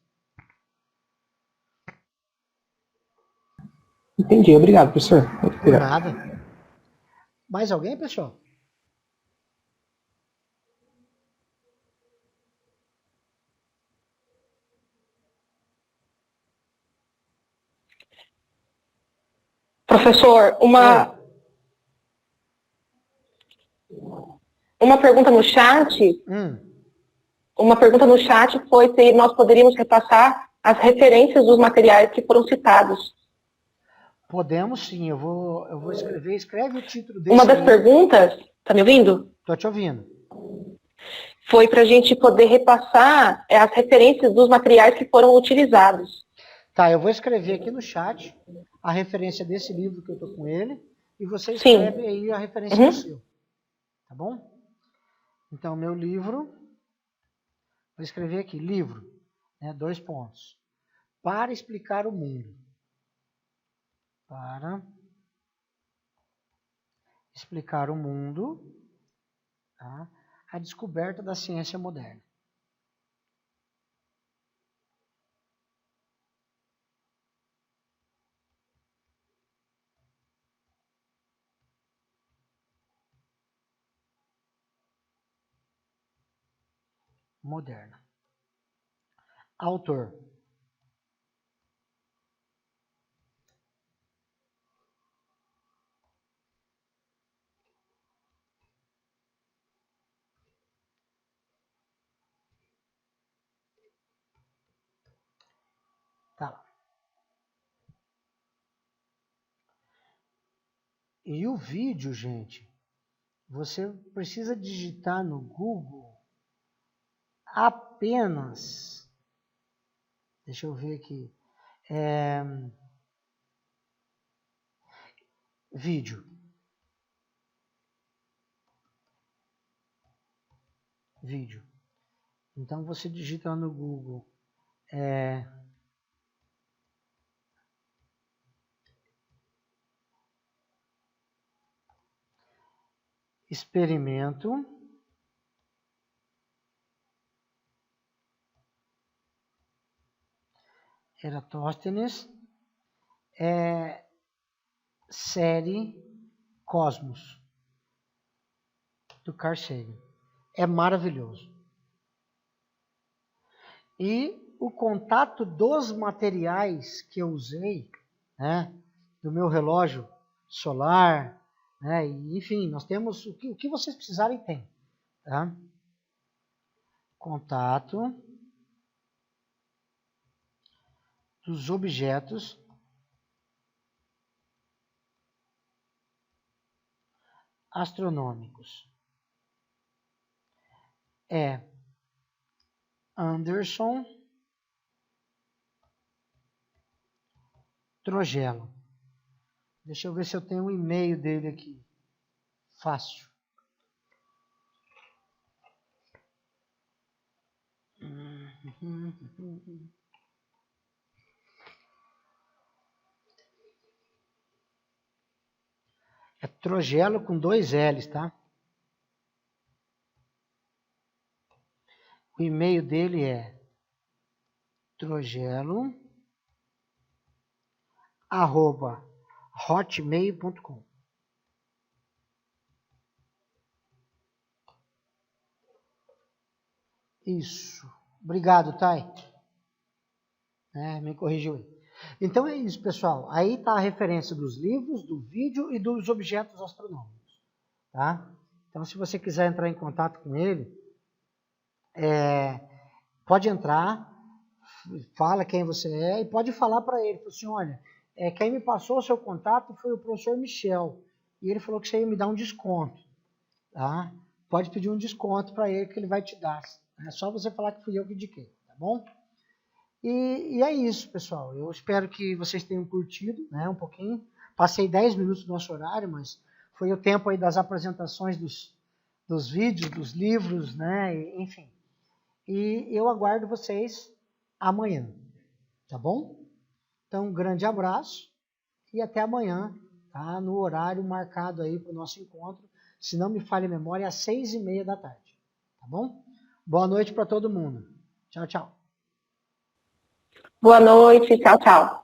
Speaker 5: Entendi, obrigado, professor.
Speaker 1: Por nada. Mais alguém, pessoal?
Speaker 2: Professor, uma pergunta no chat. Uma pergunta no chat foi se nós poderíamos repassar as referências dos materiais que foram citados.
Speaker 1: Podemos sim, eu vou escrever. Escreve o título desse
Speaker 2: Uma das
Speaker 1: livro.
Speaker 2: perguntas, tá me ouvindo?
Speaker 1: Estou te ouvindo.
Speaker 2: Foi para a gente poder repassar as referências dos materiais que foram utilizados.
Speaker 1: Tá, eu vou escrever aqui no chat a referência desse livro que eu estou com ele e você escreve
Speaker 2: Sim.
Speaker 1: aí a referência do seu. Tá bom? Então, meu livro, vou escrever aqui, livro, né, 2 pontos. Para explicar o mundo. Para explicar o mundo, tá? A descoberta da ciência moderna. Moderna. Autor. Tá lá. E o vídeo, gente, você precisa digitar no Google apenas, deixa eu ver aqui, vídeo. Vídeo. Então você digita lá no Google experimento Eratóstenes série Cosmos do Carl Sagan. É maravilhoso. E o contato dos materiais que eu usei, né, do meu relógio solar, né, e, enfim, nós temos o que vocês precisarem tem. Tá? Contato dos objetos astronômicos. Anderson Trogelo. Deixa eu ver se eu tenho um e-mail dele aqui. Fácil. Trogelo com 2 L's, tá? O e-mail dele é trogelo@hotmail.com. Isso. Obrigado, Thay. Me corrigiu aí. Então é isso, pessoal. Aí está a referência dos livros, do vídeo e dos objetos astronômicos. Tá? Então, se você quiser entrar em contato com ele, pode entrar, fala quem você é e pode falar para ele. Fala assim, olha, quem me passou o seu contato foi o professor Michel. E ele falou que você ia me dar um desconto. Tá? Pode pedir um desconto para ele que ele vai te dar. É só você falar que fui eu que indiquei, tá bom? E é isso, pessoal. Eu espero que vocês tenham curtido, né, um pouquinho. Passei 10 minutos do nosso horário, mas foi o tempo aí das apresentações dos vídeos, dos livros, né, enfim. E eu aguardo vocês amanhã, tá bom? Então, um grande abraço e até amanhã, tá? No horário marcado aí para o nosso encontro. Se não me falha a memória, às 6h30 da tarde, tá bom? Boa noite para todo mundo. Tchau, tchau.
Speaker 2: Boa noite, tchau, tchau.